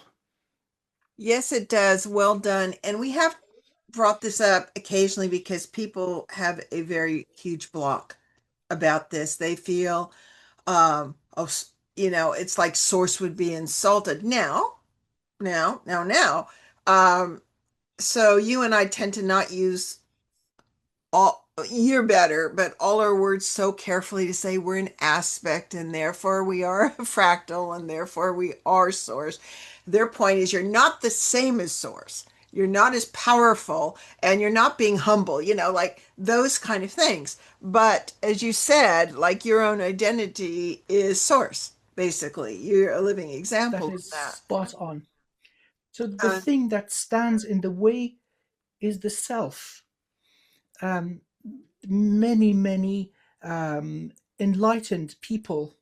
Yes, it does. Well done. And we have brought this up occasionally because people have a very huge block about this. They feel, oh, it's like source would be insulted. Now. Um, so you and I tend to not use all. you're better, but all our words so carefully to say we're an aspect and therefore we are a fractal and therefore we are source. Their point is you're not the same as source. You're not as powerful and you're not being humble, like those kind of things. But as you said, like your own identity is source, basically. You're a living example That of is that. spot on. So the Uh, thing that stands in the way is the self. Um, many enlightened people,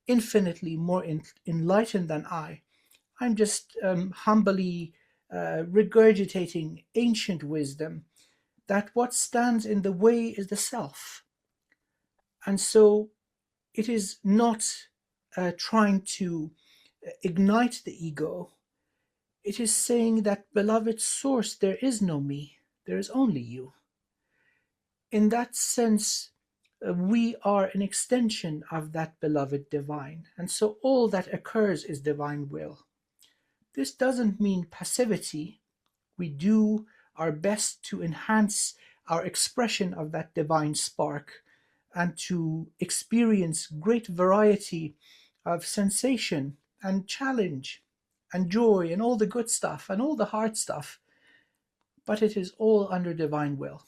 infinitely more enlightened than I'm just humbly regurgitating ancient wisdom, that what stands in the way is the self. And so it is not trying to ignite the ego. It is saying that, beloved source, there is no me, there is only you. In that sense, we are an extension of that beloved divine. And so all that occurs is divine will. This doesn't mean passivity. We do our best to enhance our expression of that divine spark and to experience great variety of sensation and challenge and joy and all the good stuff and all the hard stuff. But it is all under divine will.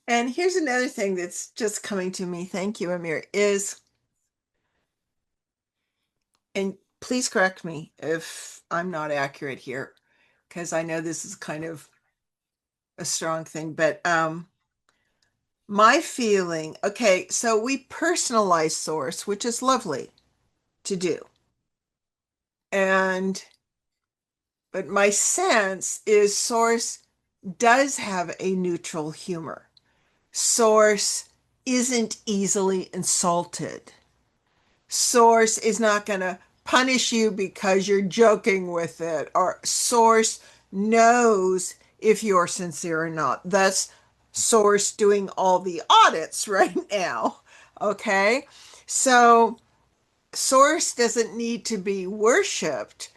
and here's another thing that's just coming to me. Thank you, Amir, is, and please correct me if I'm not accurate here, because I know this is kind of a strong thing, but my feeling, okay, so we personalize source, which is lovely to do. And but my sense is source does have a neutral humor. Source isn't easily insulted. Source is not going to punish you because you're joking with it, or source knows if you're sincere or not. That's source doing all the audits right now. Okay. So source doesn't need to be worshiped,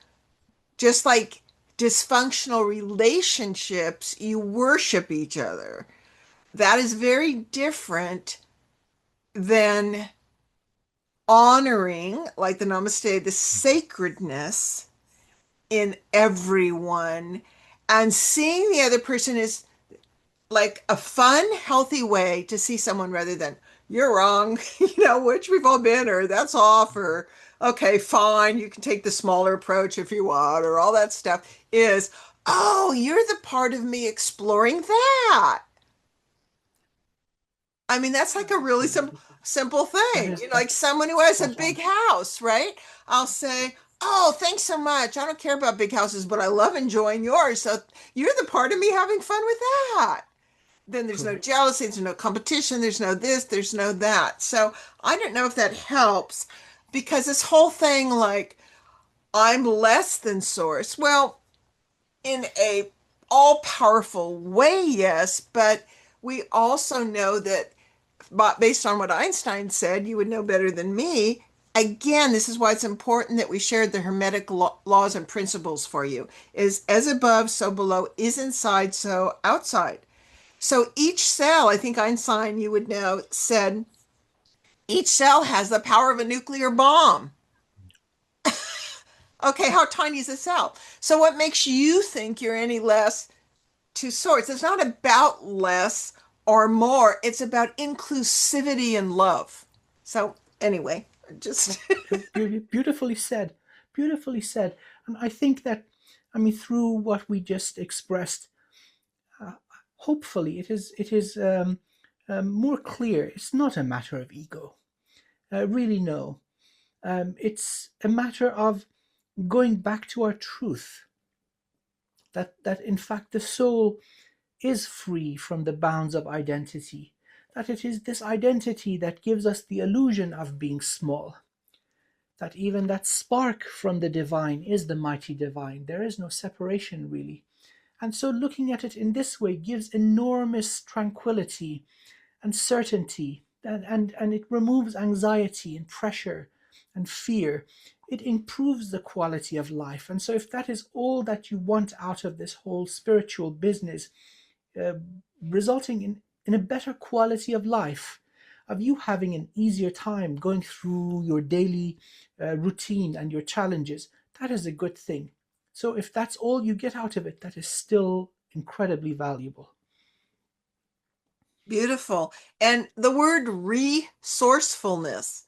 just like dysfunctional relationships, you worship each other. That is very different than honoring, like the namaste, the sacredness in everyone and seeing the other person is like a fun, healthy way to see someone rather than you're wrong, which we've all been, or that's off, or okay, fine, you can take the smaller approach if you want, or all that stuff is, oh, you're the part of me exploring that. I mean, that's like a really simple That thing. is Like someone who has a spot big on. house, right? I'll say, oh, thanks so much. I don't care about big houses, but I love enjoying yours. So you're the part of me having fun with that. Then there's no Correct. jealousy, there's no competition, there's no this, there's no that. So I don't know if that helps because this whole thing, like, I'm less than source. Well, in a all powerful way, yes, but we also know that based on what Einstein said, you would know better than me. Again, this is why it's important that we shared the Hermetic laws and principles for you. Is as above, so below, is inside, so outside. So each cell, I think Einstein, you would know, said each cell has the power of a nuclear bomb. Okay, how tiny is a cell? So what makes you think you're any less to source? It's not about less or more. It's about inclusivity and love. So anyway, just Beautifully said. Beautifully said. And I think that, I mean, through what we just expressed, uh, hopefully it is more clear. It's not a matter of ego. Really, no. It's a matter of going back to our truth. That in fact the soul is free from the bounds of identity. That it is this identity that gives us the illusion of being small. That even that spark from the divine is the mighty divine. There is no separation really. And so looking at it in this way gives enormous tranquility and certainty, and it removes anxiety and pressure and fear. It improves the quality of life. And so if that is all that you want out of this whole spiritual business, uh, resulting in a better quality of life, of you having an easier time going through your daily routine and your challenges. That is a good thing. So if that's all you get out of it, that is still incredibly valuable. Beautiful. And the word resourcefulness,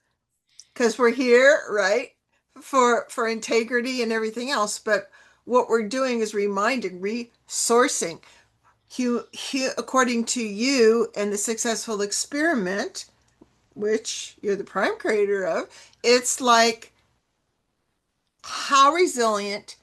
because we're here, right, for integrity and everything else, but what we're doing is reminding, resourcing. According to you and the successful experiment, which you're the prime creator of, it's like how resilient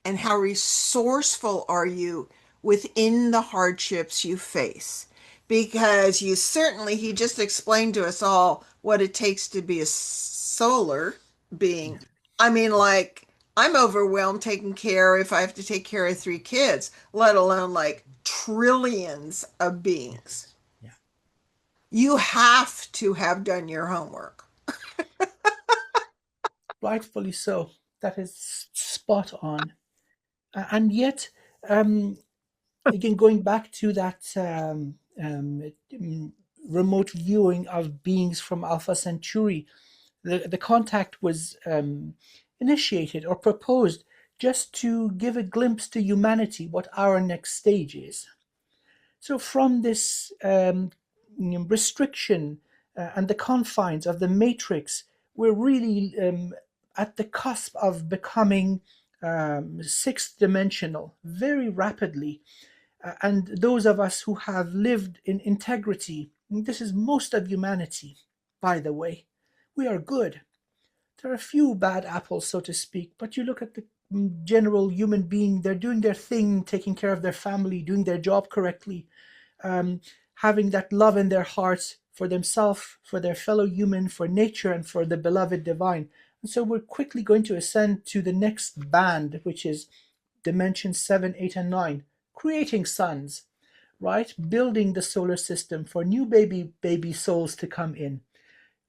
and how resourceful are you within the hardships you face? Because you certainly, he just explained to us all what it takes to be a solar being. Yeah. I mean, like, I'm overwhelmed taking care if I have to take care of 3 kids, let alone like trillions of beings. Yes. Yeah. You have to have done your homework. Rightfully so. That is spot on. And yet, um, again, going back to that remote viewing of beings from Alpha Centauri, the contact was initiated or proposed just to give a glimpse to humanity what our next stage is. So, from this restriction and the confines of the matrix, we're really at the cusp of becoming sixth dimensional very rapidly. And those of us who have lived in integrity, this is most of humanity, by the way, we are good. There are a few bad apples, so to speak, but you look at the general human being, they're doing their thing, taking care of their family, doing their job correctly, um, having that love in their hearts for themselves, for their fellow human, for nature, and for the beloved divine. And so we're quickly going to ascend to the next band, which is dimension 7, 8, and 9, creating suns, right? Building the solar system for new baby souls to come in.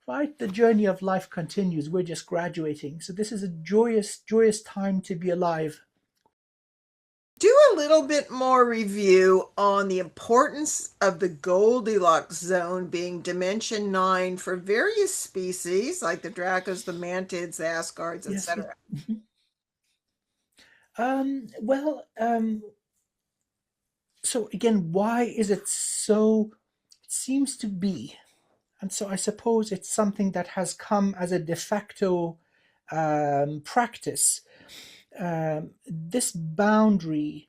Right? The journey of life continues. We're just graduating. So this is a joyous time to be alive. Do a little bit more review on the importance of the Goldilocks zone being dimension 9 for various species like the Dracos, the Mantids, the Asgards, Yes. etc. Mhm. Well, so again, why is it so? It seems to be, and so I suppose it's something that has come as a de facto practice. This boundary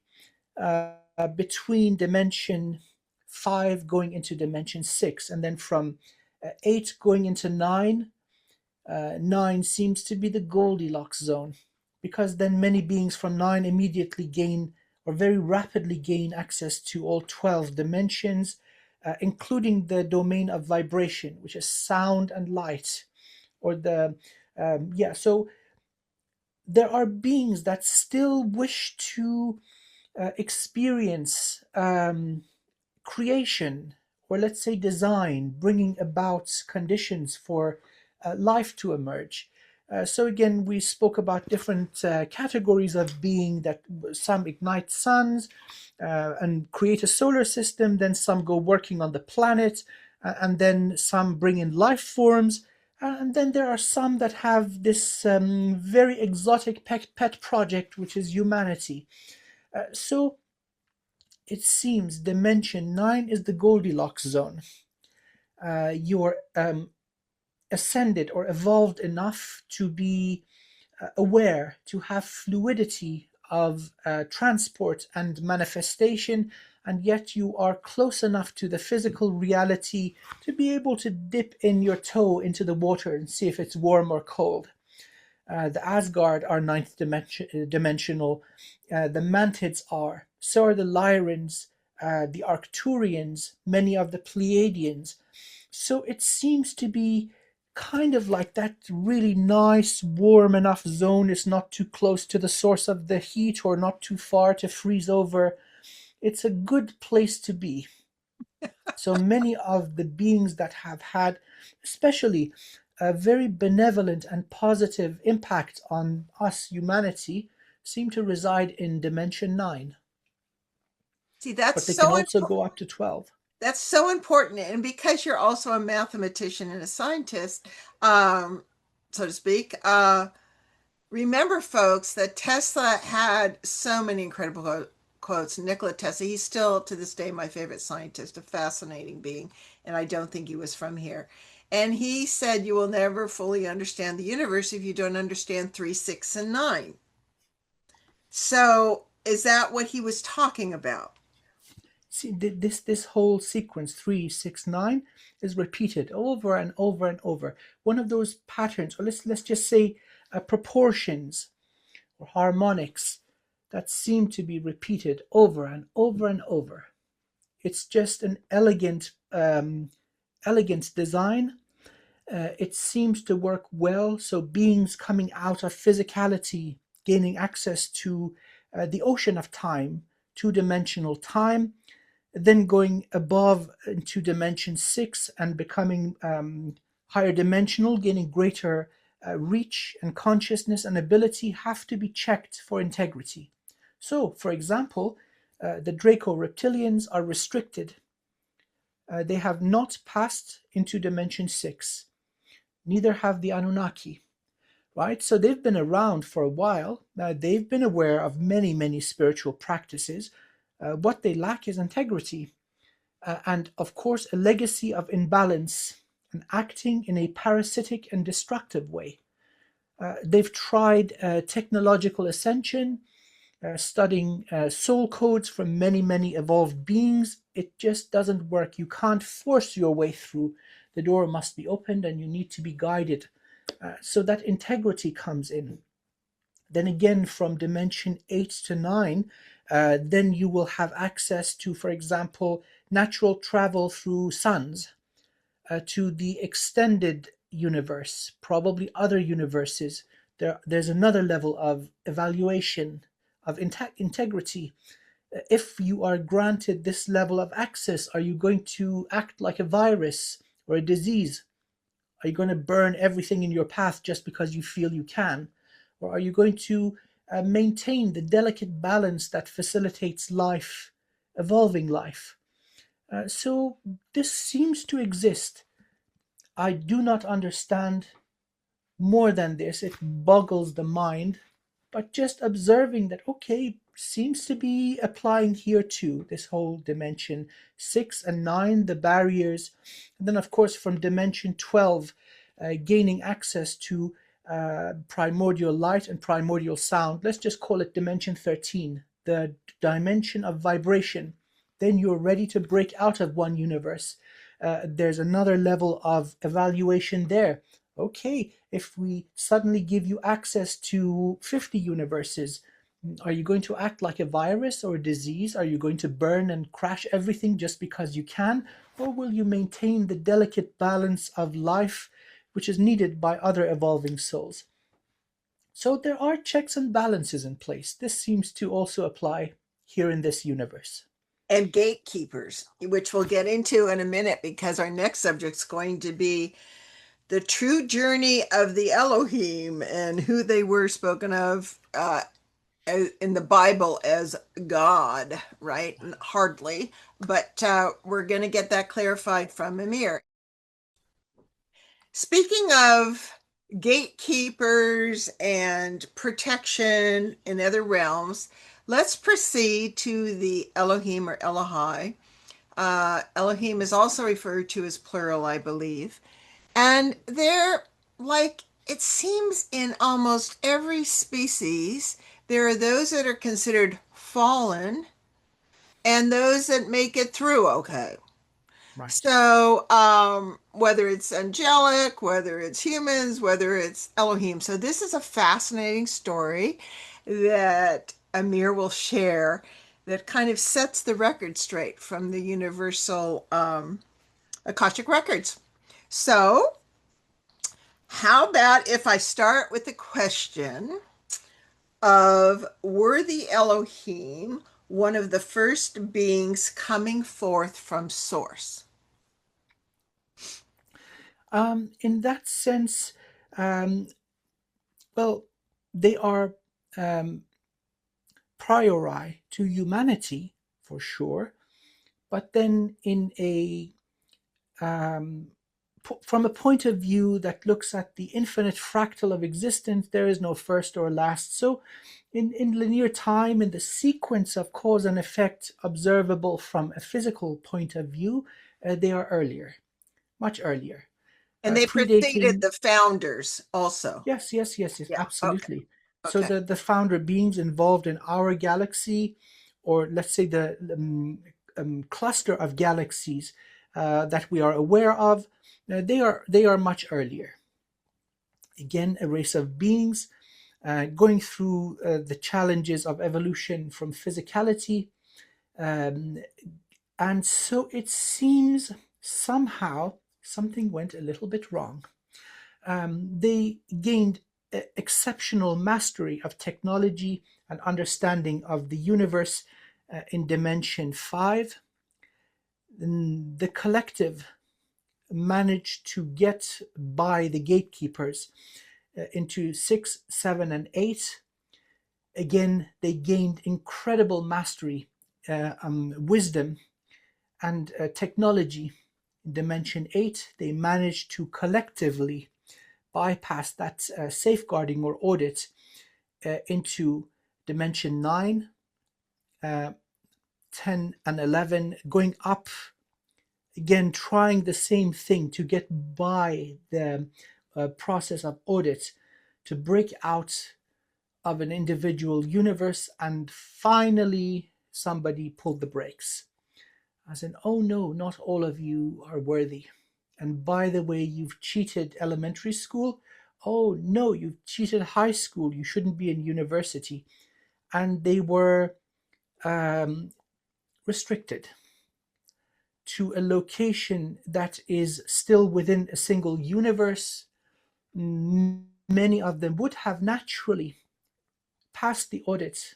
between dimension 5 going into dimension 6, and then from 8 going into 9, 9 seems to be the Goldilocks zone, because then many beings from 9 immediately gain or very rapidly gain access to all 12 dimensions, including the domain of vibration, which is sound and light, or the yeah. So there are beings that still wish to experience creation, or let's say design, bringing about conditions for life to emerge. So again, we spoke about different categories of being, that some ignite suns and create a solar system, then some go working on the planet, and then some bring in life forms, and then there are some that have this very exotic pet project, which is humanity. So it seems dimension 9 is the Goldilocks zone. You're ascended or evolved enough to be aware, to have fluidity of transport and manifestation, and yet you are close enough to the physical reality to be able to dip in your toe into the water and see if it's warm or cold. The Asgard are dimensional. The Mantids are. So are the Lyrans, the Arcturians, many of the Pleiadians. So it seems to be kind of like that really nice, warm enough zone. It's not too close to the source of the heat or not too far to freeze over. It's a good place to be. So many of the beings that have had, especially a very benevolent and positive impact on us, humanity, seem to reside in dimension 9. See, that's but they can so also important. go up to 12. That's so important. And because you're also a mathematician and a scientist, um, so to speak, remember, folks, that Tesla had so many incredible quotes. Nikola Tesla, he's still to this day my favorite scientist, a fascinating being, and I don't think he was from here. And he said, you will never fully understand the universe if you don't understand 3, 6, and 9. So, is that what he was talking about? See, this whole sequence 3, 6, 9 is repeated over and over and over. One of those patterns, or let's just say proportions or harmonics that seem to be repeated over and over and over. It's just an elegant design. It seems to work well. So beings coming out of physicality, gaining access to the ocean of time, two-dimensional time, then going above into dimension 6 and becoming higher dimensional, gaining greater reach and consciousness and ability, have to be checked for integrity. So, for example, the Draco reptilians are restricted. They have not passed into dimension 6. Neither have the Anunnaki, right? So they've been around for a while. They've been aware of many, many spiritual practices. What they lack is integrity. And of course, a legacy of imbalance and acting in a parasitic and destructive way. They've tried technological ascension, studying soul codes from many, many evolved beings. It just doesn't work. You can't force your way through. The door must be opened and you need to be guided. So that integrity comes in. Then again, from dimension 8 to 9, then you will have access to, for example, natural travel through suns, to the extended universe, probably other universes. There's another level of evaluation of integrity. If you are granted this level of access, are you going to act like a virus or a disease? Are you going to burn everything in your path just because you feel you can? Or are you going to maintain the delicate balance that facilitates life, evolving life? So this seems to exist. I do not understand more than this. It boggles the mind. But just observing that, okay, seems to be applying here too, this whole dimension 6 and 9, the barriers. And then, of course, from dimension 12, gaining access to primordial light and primordial sound. Let's just call it dimension 13, the dimension of vibration. Then you're ready to break out of one universe. There's another level of evaluation there. Okay, if we suddenly give you access to 50 universes, are you going to act like a virus or a disease? Are you going to burn and crash everything just because you can? Or will you maintain the delicate balance of life which is needed by other evolving souls? So there are checks and balances in place. This seems to also apply here in this universe. And gatekeepers, which we'll get into in a minute because our next subject's going to be the true journey of the Elohim and who they were spoken of in the Bible as God, right? Hardly, but we're going to get that clarified from Amir. Speaking of gatekeepers and protection in other realms, let's proceed to the Elohim or Elohei. Elohim is also referred to as plural, I believe. And they're like, it seems in almost every species, there are those that are considered fallen and those that make it through okay. Right. So, whether it's angelic, whether it's humans, whether it's Elohim. So, this is a fascinating story that Amir will share that kind of sets the record straight from the universal Akashic records. So, how about if I start with the question of were the Elohim one of the first beings coming forth from source? In that sense, um, well, they are um, priori to humanity for sure. But then from a point of view that looks at the infinite fractal of existence, there is no first or last. So in linear time, in the sequence of cause and effect observable from a physical point of view, they are earlier, much earlier. And they preceded Predating. the founders also. Yes, Yeah. Okay. absolutely. So Okay. the founder beings involved in our galaxy, or let's say the cluster of galaxies that we are aware of, they are much earlier. Again, a race of beings going through the challenges of evolution from physicality, and so it seems somehow something went a little bit wrong. They gained exceptional mastery of technology and understanding of the universe in dimension 5. The collective managed to get by the gatekeepers into 6, 7, and 8. Again, they gained incredible mastery, wisdom, and technology. In dimension 8, they managed to collectively bypass that safeguarding or audit into dimension 9, 10, and 11, going up again, trying the same thing to get by the process of audit, to break out of an individual universe, and finally somebody pulled the brakes. As in, oh no, not all of you are worthy. And by the way, you've cheated elementary school. Oh no, you've cheated high school. You shouldn't be in university. And they were restricted to a location that is still within a single universe. Many of them would have naturally passed the audit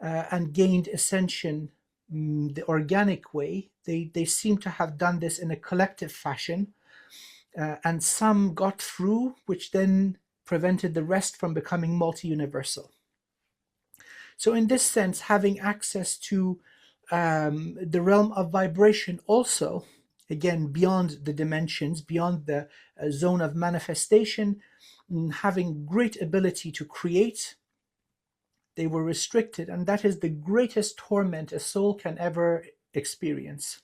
and gained ascension the organic way. They seem to have done this in a collective fashion, and some got through, which then prevented the rest from becoming multi-universal. So in this sense, having access to the realm of vibration also, again, beyond the dimensions, beyond the zone of manifestation, having great ability to create, they were restricted, and that is the greatest torment a soul can ever experience.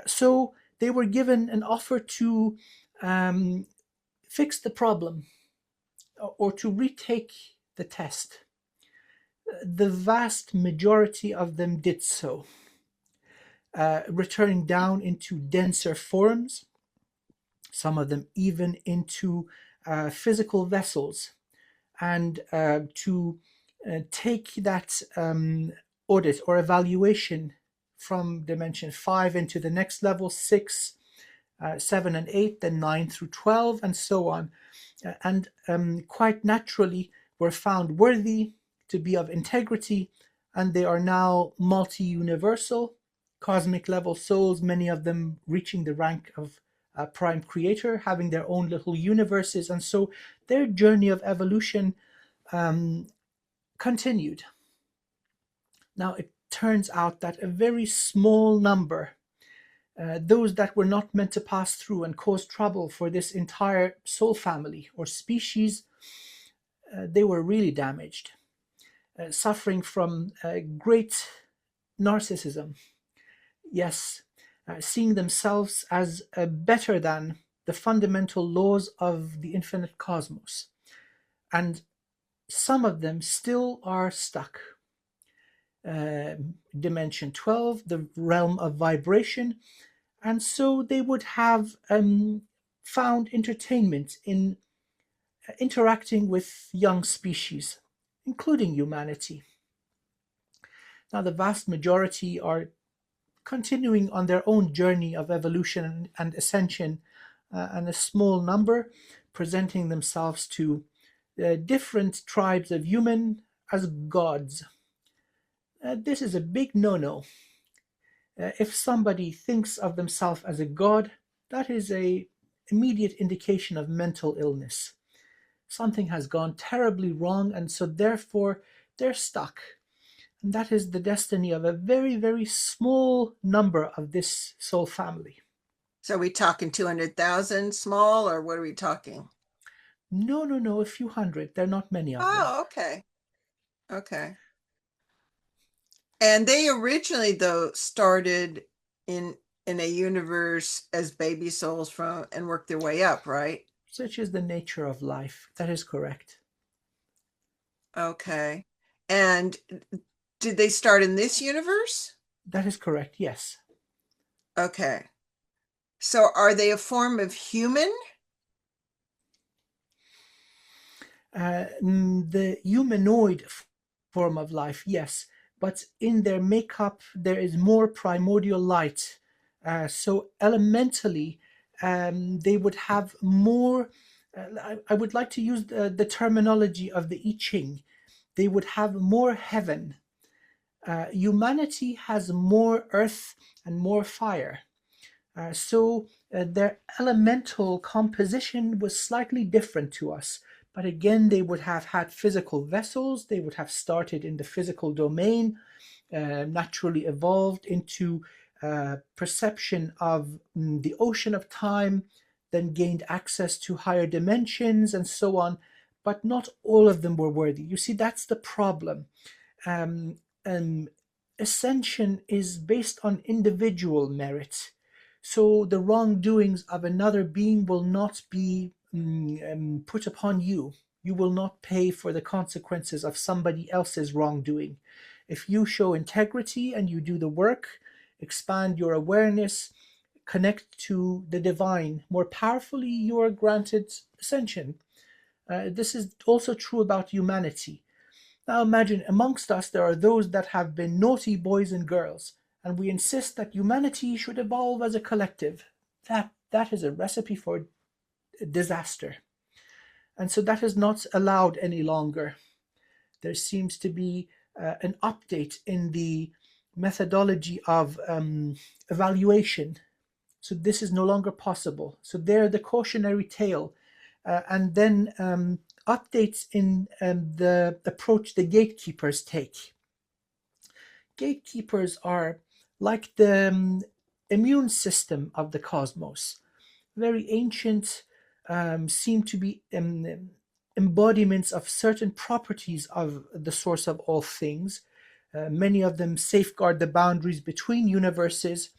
So they were given an offer to fix the problem or to retake the test. The vast majority of them did so, returning down into denser forms, some of them even into physical vessels, and to take that audit or evaluation from dimension 5 into the next level, 6, 7, and 8, then 9 through 12, and so on. And quite naturally were found worthy to be of integrity, and they are now multi-universal, cosmic level souls, many of them reaching the rank of prime creator, having their own little universes, and so their journey of evolution continued. Now it turns out that a very small number, those that were not meant to pass through and cause trouble for this entire soul family or species, they were really damaged, suffering from great narcissism. Yes, seeing themselves as better than the fundamental laws of the infinite cosmos. And some of them still are stuck. Dimension 12, the realm of vibration, and so they would have found entertainment in interacting with young species, including humanity. Now, the vast majority are continuing on their own journey of evolution and ascension, and a small number presenting themselves to different tribes of human as gods. This is a big no-no. If somebody thinks of themselves as a god, that is an immediate indication of mental illness. Something has gone terribly wrong, and so therefore they're stuck. And that is the destiny of a very, very small number of this soul family. So are we talking 200,000 small, or what are we talking? No, no, no, a few hundred. There are not many of them. Oh, okay. Okay. And they originally, though, started in in a universe as baby souls from and worked their way up, right? Such is the nature of life. That is correct. Okay. And did they start in this universe? That is correct, yes. Okay. So are they a form of human? The humanoid form of life, yes, but in their makeup there is more primordial light. So elementally, they would have more. I would like to use the terminology of the I Ching. They would have more heaven. Humanity has more earth and more fire. So their elemental composition was slightly different to us. But again, they would have had physical vessels, they would have started in the physical domain, naturally evolved into perception of the ocean of time, then gained access to higher dimensions and so on. But not all of them were worthy. You see, that's the problem. Um, um, Ascension is based on individual merit. So the wrongdoings of another being will not be put upon you. You will not pay for the consequences of somebody else's wrongdoing. If you show integrity and you do the work, expand your awareness, connect to the divine more powerfully, you are granted ascension. This is also true about humanity. Now imagine amongst us there are those that have been naughty boys and girls, and we insist that humanity should evolve as a collective. That is a recipe for disaster. And so that is not allowed any longer. There seems to be an update in the methodology of evaluation. So this is no longer possible. So there, the cautionary tale, and then updates in the approach the gatekeepers take. Gatekeepers are like the immune system of the cosmos, very ancient, seem to be embodiments of certain properties of the source of all things. Many of them safeguard the boundaries between universes.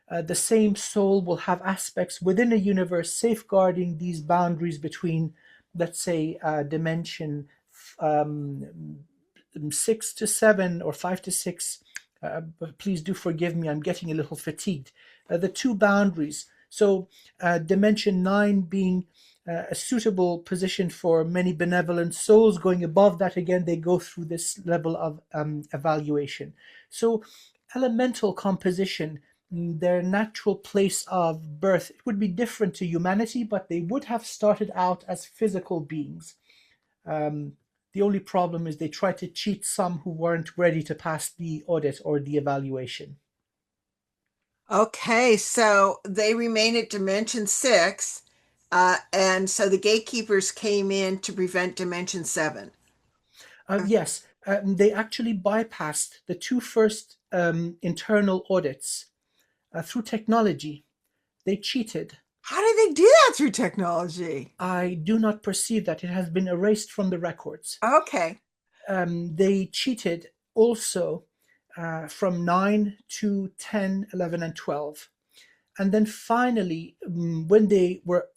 The same soul will have aspects within a universe safeguarding these boundaries between, let's say, dimension 6 to 7 or 5 to 6. But please do forgive me, I'm getting a little fatigued. The two boundaries. So, dimension 9 being a suitable position for many benevolent souls. Going above that, again, they go through this level of evaluation. So, elemental composition, their natural place of birth, it would be different to humanity, but they would have started out as physical beings. The only problem is they tried to cheat some who weren't ready to pass the audit or the evaluation. Okay, so they remain at Dimension 6, and so the gatekeepers came in to prevent Dimension 7. Yes, they actually bypassed the two first internal audits through technology. They cheated. How did they do that through technology? I do not perceive that. It has been erased from the records. Okay. They cheated also from 9 to 10, 11, and 12. And then finally, when they were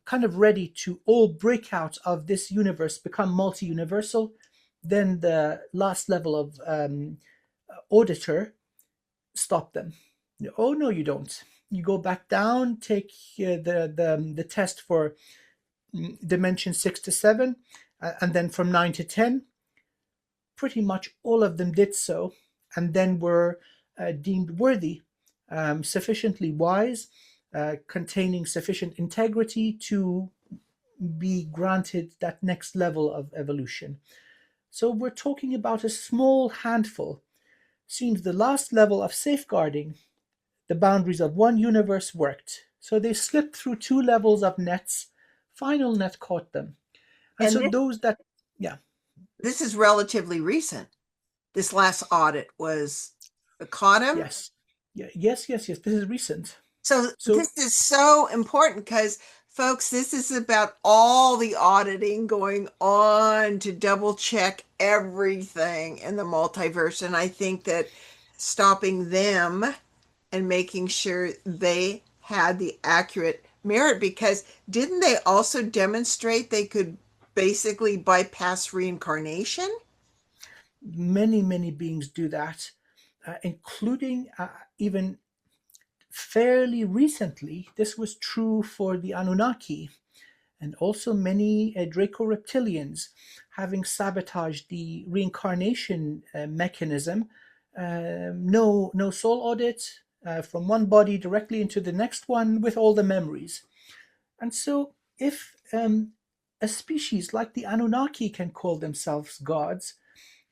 kind of ready to all break out of this universe, become multi-universal, then the last level of auditor stopped them. Oh no, you don't. You go back down, take the test for dimension 6 to 7, and then from 9 to 10. Pretty much all of them did so, and then were deemed worthy, sufficiently wise, containing sufficient integrity to be granted that next level of evolution. So we're talking about a small handful. Seems the last level of safeguarding the boundaries of one universe worked. So they slipped through two levels of nets. Final net caught them. And And so those that, yeah, this is relatively recent. this last audit was caught him. Yes. Yeah, yes. This is recent. So So this is so important because, folks, this is about all the auditing going on to double check everything in the multiverse. And I think that stopping them and making sure they had the accurate merit, because didn't they also demonstrate they could basically bypass reincarnation? many beings do that, including even fairly recently. This was true for the Anunnaki and also many Draco-reptilians, having sabotaged the reincarnation mechanism. No soul audit, from one body directly into the next one with all the memories. And so, if a species like the Anunnaki can call themselves gods,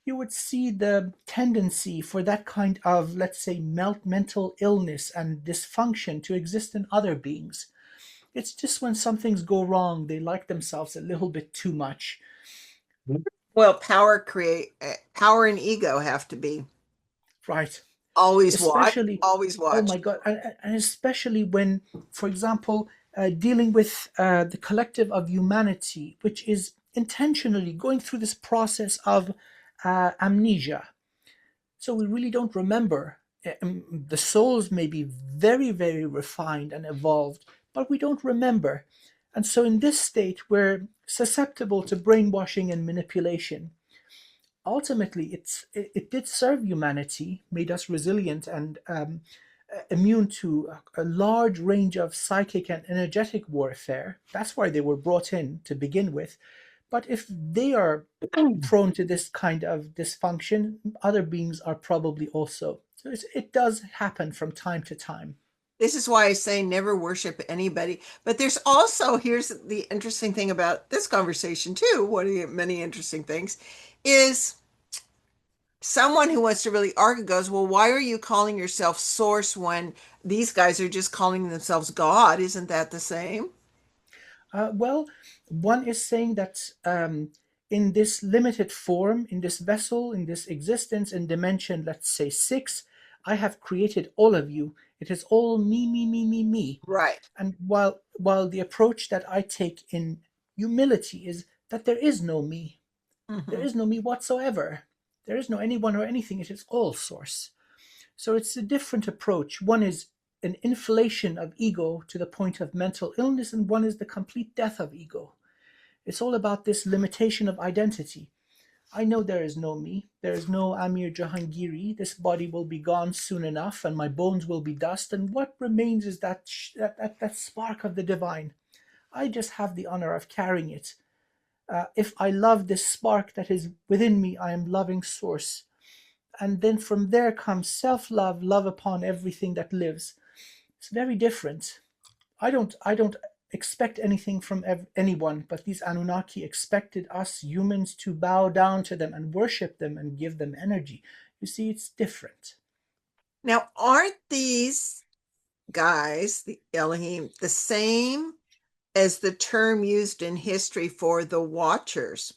you would see the tendency for that kind of, let's say, mental illness and dysfunction to exist in other beings. It's just when some things go wrong, they like themselves a little bit too much. Well, power and ego have to be Right. Especially, always oh watch. my God, and especially when, for example, dealing with the collective of humanity, which is intentionally going through this process of amnesia. So we really don't remember. The souls may be very refined and evolved, but we don't remember. And so in this state, we're susceptible to brainwashing and manipulation. Ultimately, it did serve humanity, made us resilient and immune to a large range of psychic and energetic warfare. That's why they were brought in to begin with. But if they are prone to this kind of dysfunction, other beings are probably also. So it does happen from time to time. This is why I say never worship anybody. But there's also, here's the interesting thing about this conversation too, one of the many interesting things is someone who wants to really argue goes, well, why are you calling yourself source when these guys are just calling themselves God? Isn't that the same? Well, one is saying that in this limited form, in this vessel, in this existence, in dimension, let's say six, I have created all of you. It is all me. Right. And while the approach that I take in humility is that there is no me, there Mhm. is no me whatsoever. There is no anyone or anything. It is all source. So it's a different approach. One is an inflation of ego to the point of mental illness, and one is the complete death of ego. It's all about this limitation of identity. I know there is no me. There is no Amir Jahangiri. This body will be gone soon enough, and my bones will be dust. And what remains is that spark of the divine. I just have the honor of carrying it. If I love this spark that is within me, I am loving source. And then from there comes self-love, love upon everything that lives. It's very different. I don't expect anything from anyone, but these Anunnaki expected us humans to bow down to them and worship them and give them energy. You see, it's different. Now, aren't these guys, the Elohim, the same as the term used in history for the Watchers?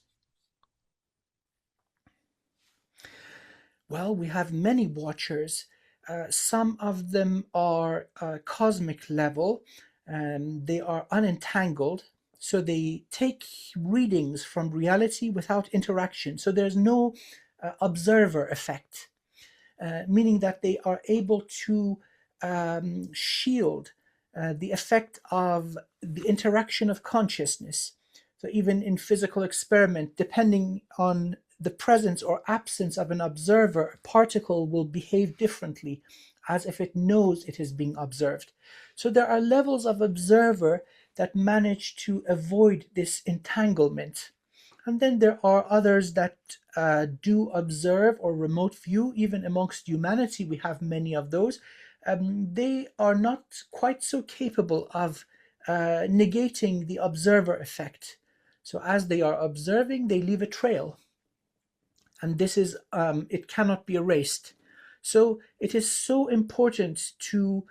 Well, we have many watchers. Some of them are cosmic level, and they are unentangled. So they take readings from reality without interaction. So there's no observer effect, meaning that they are able to shield the effect of the interaction of consciousness. So even in physical experiment, depending on the presence or absence of an observer, a particle will behave differently as if it knows it is being observed. So there are levels of observer that manage to avoid this entanglement. And then there are others that do observe or remote view. Even amongst humanity, we have many of those. They are not quite so capable of negating the observer effect. So as they are observing, they leave a trail, and this is it cannot be erased. So it is so important to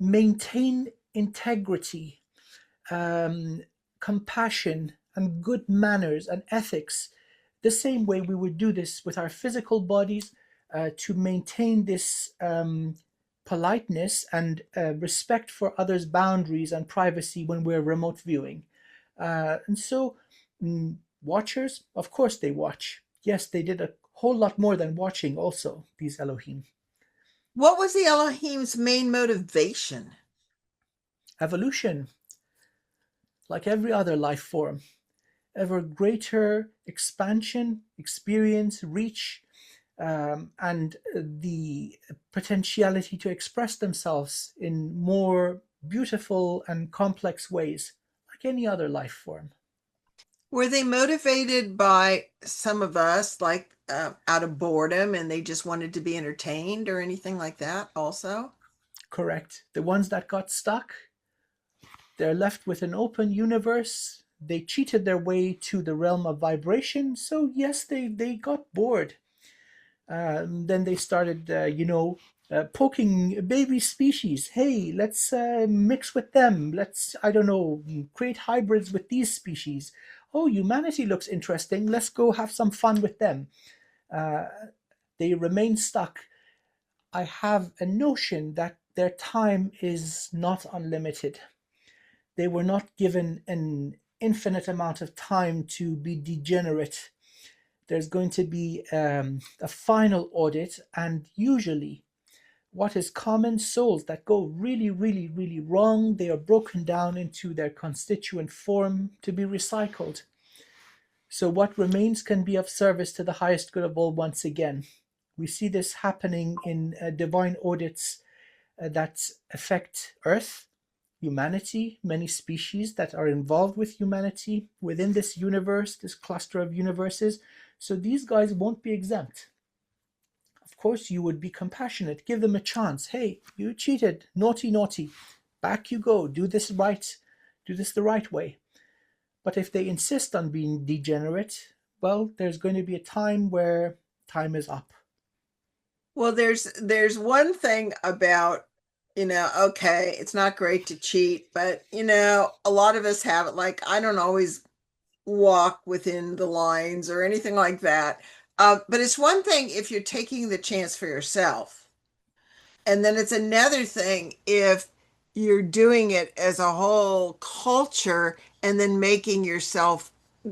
maintain integrity, compassion, and good manners and ethics The same way we would do this with our physical bodies to maintain this politeness and respect for others' boundaries and privacy when we're remote viewing. And so, watchers, of course, they watch. Yes, they did a whole lot more than watching, also, these Elohim. What was the Elohim's main motivation? Evolution, like every other life form, ever greater expansion, experience, reach, and the potentiality to express themselves in more beautiful and complex ways, like any other life form. Were they motivated by some of us, like out of boredom and they just wanted to be entertained or anything like that, also? Correct. The ones that got stuck, they're left with an open universe. They cheated their way to the realm of vibration. So, yes, they got bored. Then they started, poking baby species. Hey, let's mix with them. Let's, I don't know, create hybrids with these species. Oh, humanity looks interesting. Let's go have some fun with them. Uh, they remain stuck. I have a notion that their time is not unlimited. They were not given an infinite amount of time to be degenerate. There's going to be a final audit, and usually, what is common, souls that go really, really, really wrong, they are broken down into their constituent form to be recycled. So, what remains can be of service to the highest good of all once again. We see this happening in divine audits that affect Earth, humanity, many species that are involved with humanity within this universe, this cluster of universes. So these guys won't be exempt. Of course, you would be compassionate, give them a chance. Hey, you cheated, naughty, naughty. Back you go, do this right, do this the right way. But if they insist on being degenerate, well, there's going to be a time where time is up. Well, there's one thing about, okay, it's not great to cheat, but a lot of us have it. Like, I don't always walk within the lines or anything like that. But it's one thing if you're taking the chance for yourself. And then it's another thing if you're doing it as a whole culture and then making yourself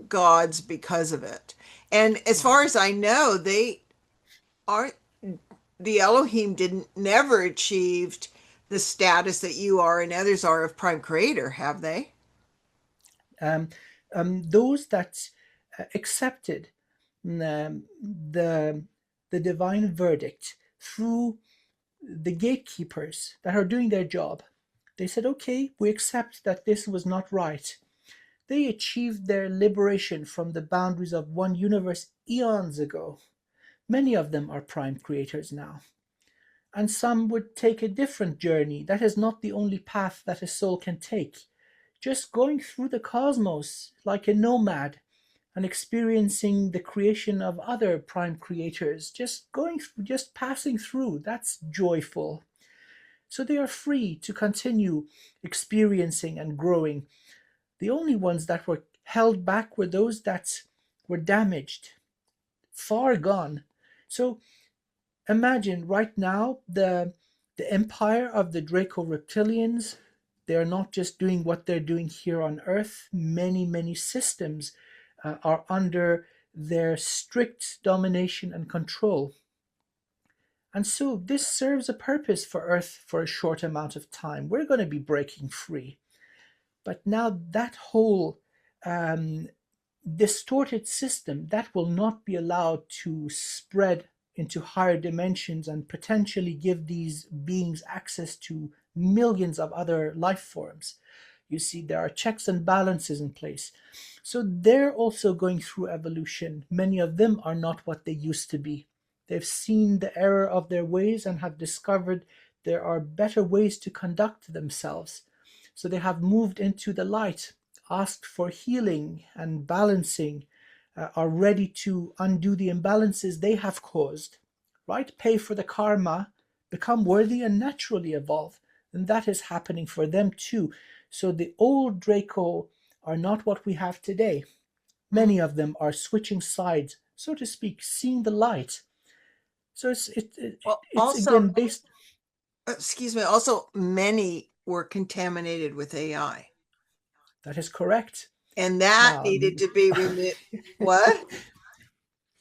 gods because of it. And as far as I know, they aren't, the Elohim didn't never achieved the status that you are and others are of prime creator, have they? Um, those that accepted the divine verdict through the gatekeepers that are doing their job. They said, okay, we accept that this was not right. They achieved their liberation from the boundaries of one universe eons ago. Many of them are prime creators now. And some would take a different journey. That is not the only path that a soul can take. Just going through the cosmos like a nomad and experiencing the creation of other prime creators, just going through, just passing through, that's joyful. So they are free to continue experiencing and growing. The only ones that were held back were those that were damaged, far gone. So imagine right now the empire of the Draco reptilians. They're not just doing what they're doing here on Earth. Many systems are under their strict domination and control. And so this serves a purpose for Earth for a short amount of time. We're going to be breaking free. But now that whole distorted system, that will not be allowed to spread into higher dimensions and potentially give these beings access to millions of other life forms. You see, there are checks and balances in place. So they're also going through evolution. Many of them are not what they used to be. They've seen the error of their ways and have discovered there are better ways to conduct themselves. So they have moved into the light, asked for healing and balancing, are ready to undo the imbalances they have caused, right? Pay for the karma, become worthy, and naturally evolve. And that is happening for them too. So the old Draco are not what we have today. Many of them are switching sides, so to speak, seeing the light. So Well, it's also, again based. excuse me, also many were contaminated with AI. That is correct. And that Now, needed to be removed. What?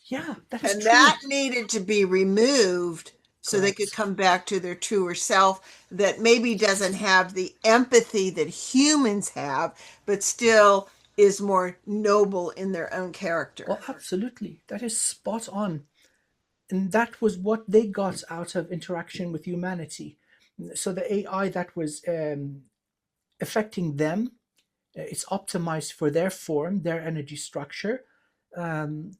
yeah, that is And true. that needed to be removed so they could Correct. come back to their truer self that maybe doesn't have the empathy that humans have, but still is more noble in their own character. Well, absolutely. That is spot on. And that was what they got out of interaction with humanity. So the AI that was affecting them, it's optimized for their form, their energy structure. Um,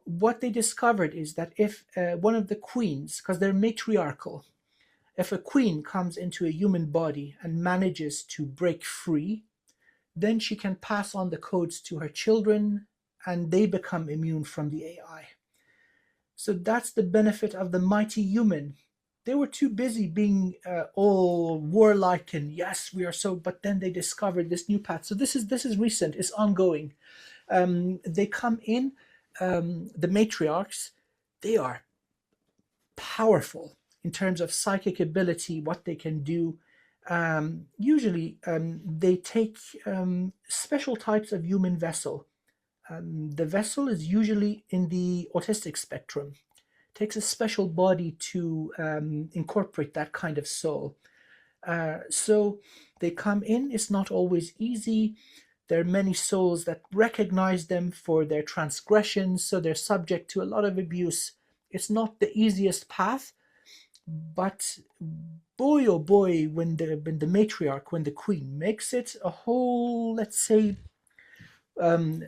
what they discovered is that if one of the queens, because they're matriarchal, if a queen comes into a human body and manages to break free, then she can pass on the codes to her children and they become immune from the AI. So that's the benefit of the mighty human. They were too busy being all warlike and yes, we are so. But then they discovered this new path. So this is recent. It's ongoing. They come in. The matriarchs. They are powerful in terms of psychic ability, what they can do. Usually, they take special types of human vessel. The vessel is usually in the autistic spectrum. It takes a special body to incorporate that kind of soul. So they come in. It's not always easy. There are many souls that recognize them for their transgressions, so they're subject to a lot of abuse. It's not the easiest path, but boy oh boy, when the matriarch, when the queen makes it a whole, let's say, um,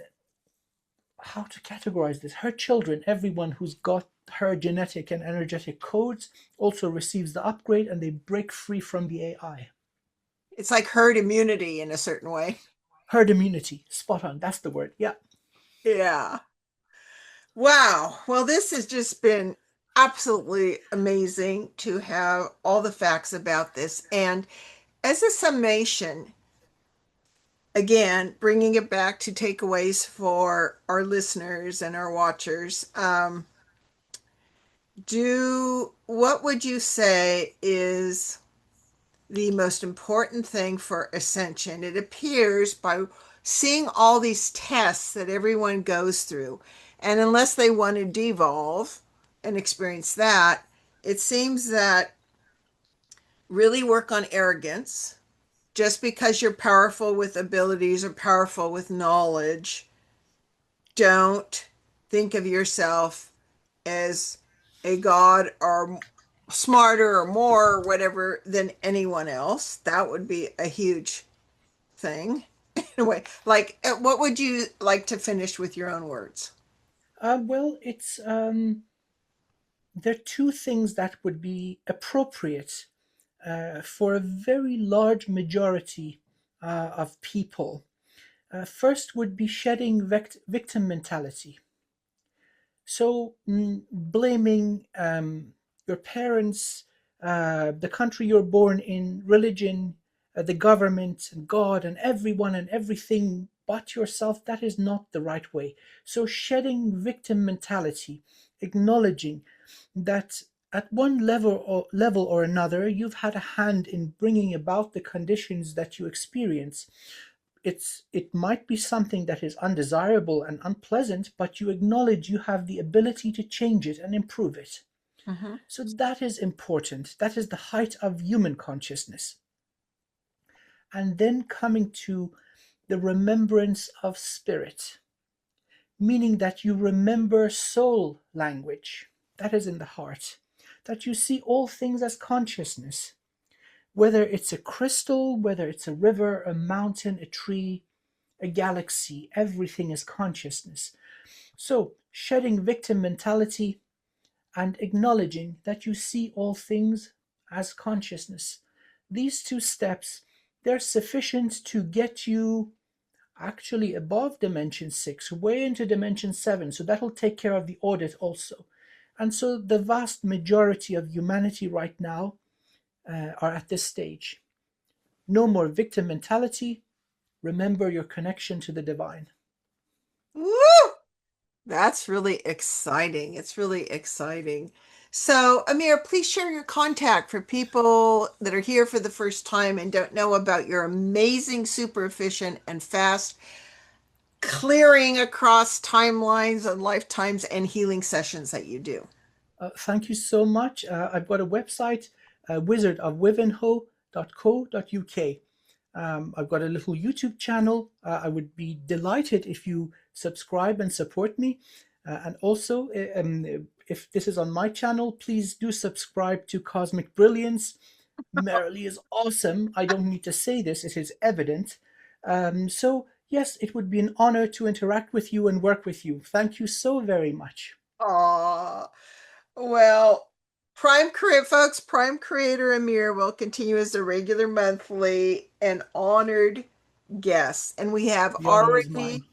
how to categorize this? Her children, everyone who's got her genetic and energetic codes, also receives the upgrade and they break free from the AI. It's like herd immunity in a certain way. Herd immunity, spot on. That's the word. Yeah. Yeah. Wow. Well, this has just been absolutely amazing to have all the facts about this. And as a summation, again, bringing it back to takeaways for our listeners and our watchers, what would you say is the most important thing for ascension? It appears by seeing all these tests that everyone goes through, and unless they want to devolve and experience that, it seems that really work on arrogance. Just because you're powerful with abilities or powerful with knowledge, don't think of yourself as a god or smarter or more or whatever than anyone else. That would be a huge thing. Anyway, like, what would you like to finish with your own words? Well, it's there are two things that would be appropriate for a very large majority of people. First would be shedding victim mentality. So, blaming your parents, the country you're born in, religion, the government, and God, and everyone and everything but yourself, that is not the right way. So, shedding victim mentality, acknowledging that at one level or another, you've had a hand in bringing about the conditions that you experience. It might be something that is undesirable and unpleasant, but you acknowledge you have the ability to change it and improve it. Mm-hmm. So that is important. That is the height of human consciousness. And then coming to the remembrance of spirit, meaning that you remember soul language, that is in the heart, that you see all things as consciousness, whether it's a crystal, whether it's a river, a mountain, a tree, a galaxy, everything is consciousness. So, shedding victim mentality and acknowledging that you see all things as consciousness. These two steps, they're sufficient to get you actually above dimension 6, way into dimension 7. So that'll take care of the audit also. And so the vast majority of humanity right now are at this stage. No more victim mentality. Remember your connection to the divine. Woo! That's really exciting. It's really exciting. So, Amir, please share your contact for people that are here for the first time and don't know about your amazing, super efficient, and fast clearing across timelines and lifetimes and healing sessions that you do. Thank you so much. I've got a website, wizardofwivenhoe.co.uk. I've got a little YouTube channel. I would be delighted if you subscribe and support me. And also, if this is on my channel, please do subscribe to Cosmic Brilliance. Merrily is awesome. I don't need to say this, it is evident. So, yes, it would be an honor to interact with you and work with you. Thank you so very much. Aw. Well, folks, Prime Creator Amir will continue as a regular monthly and honored guest. And we have The honor is already mine.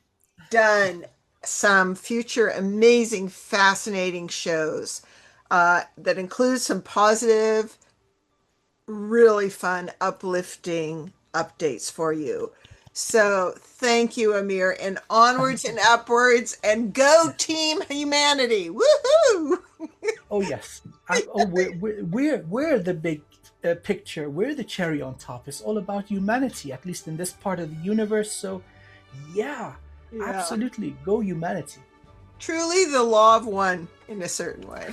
done some future amazing, fascinating shows that include some positive, really fun, uplifting updates for you. So thank you, Amir, and onwards Thank and you. upwards, and go Team Humanity! Woohoo! Oh yes. Oh, we're the big picture. We're the cherry on top. It's all about humanity, at least in this part of the universe. So, yeah, Yeah, absolutely, go humanity. truly the law of one in a certain way.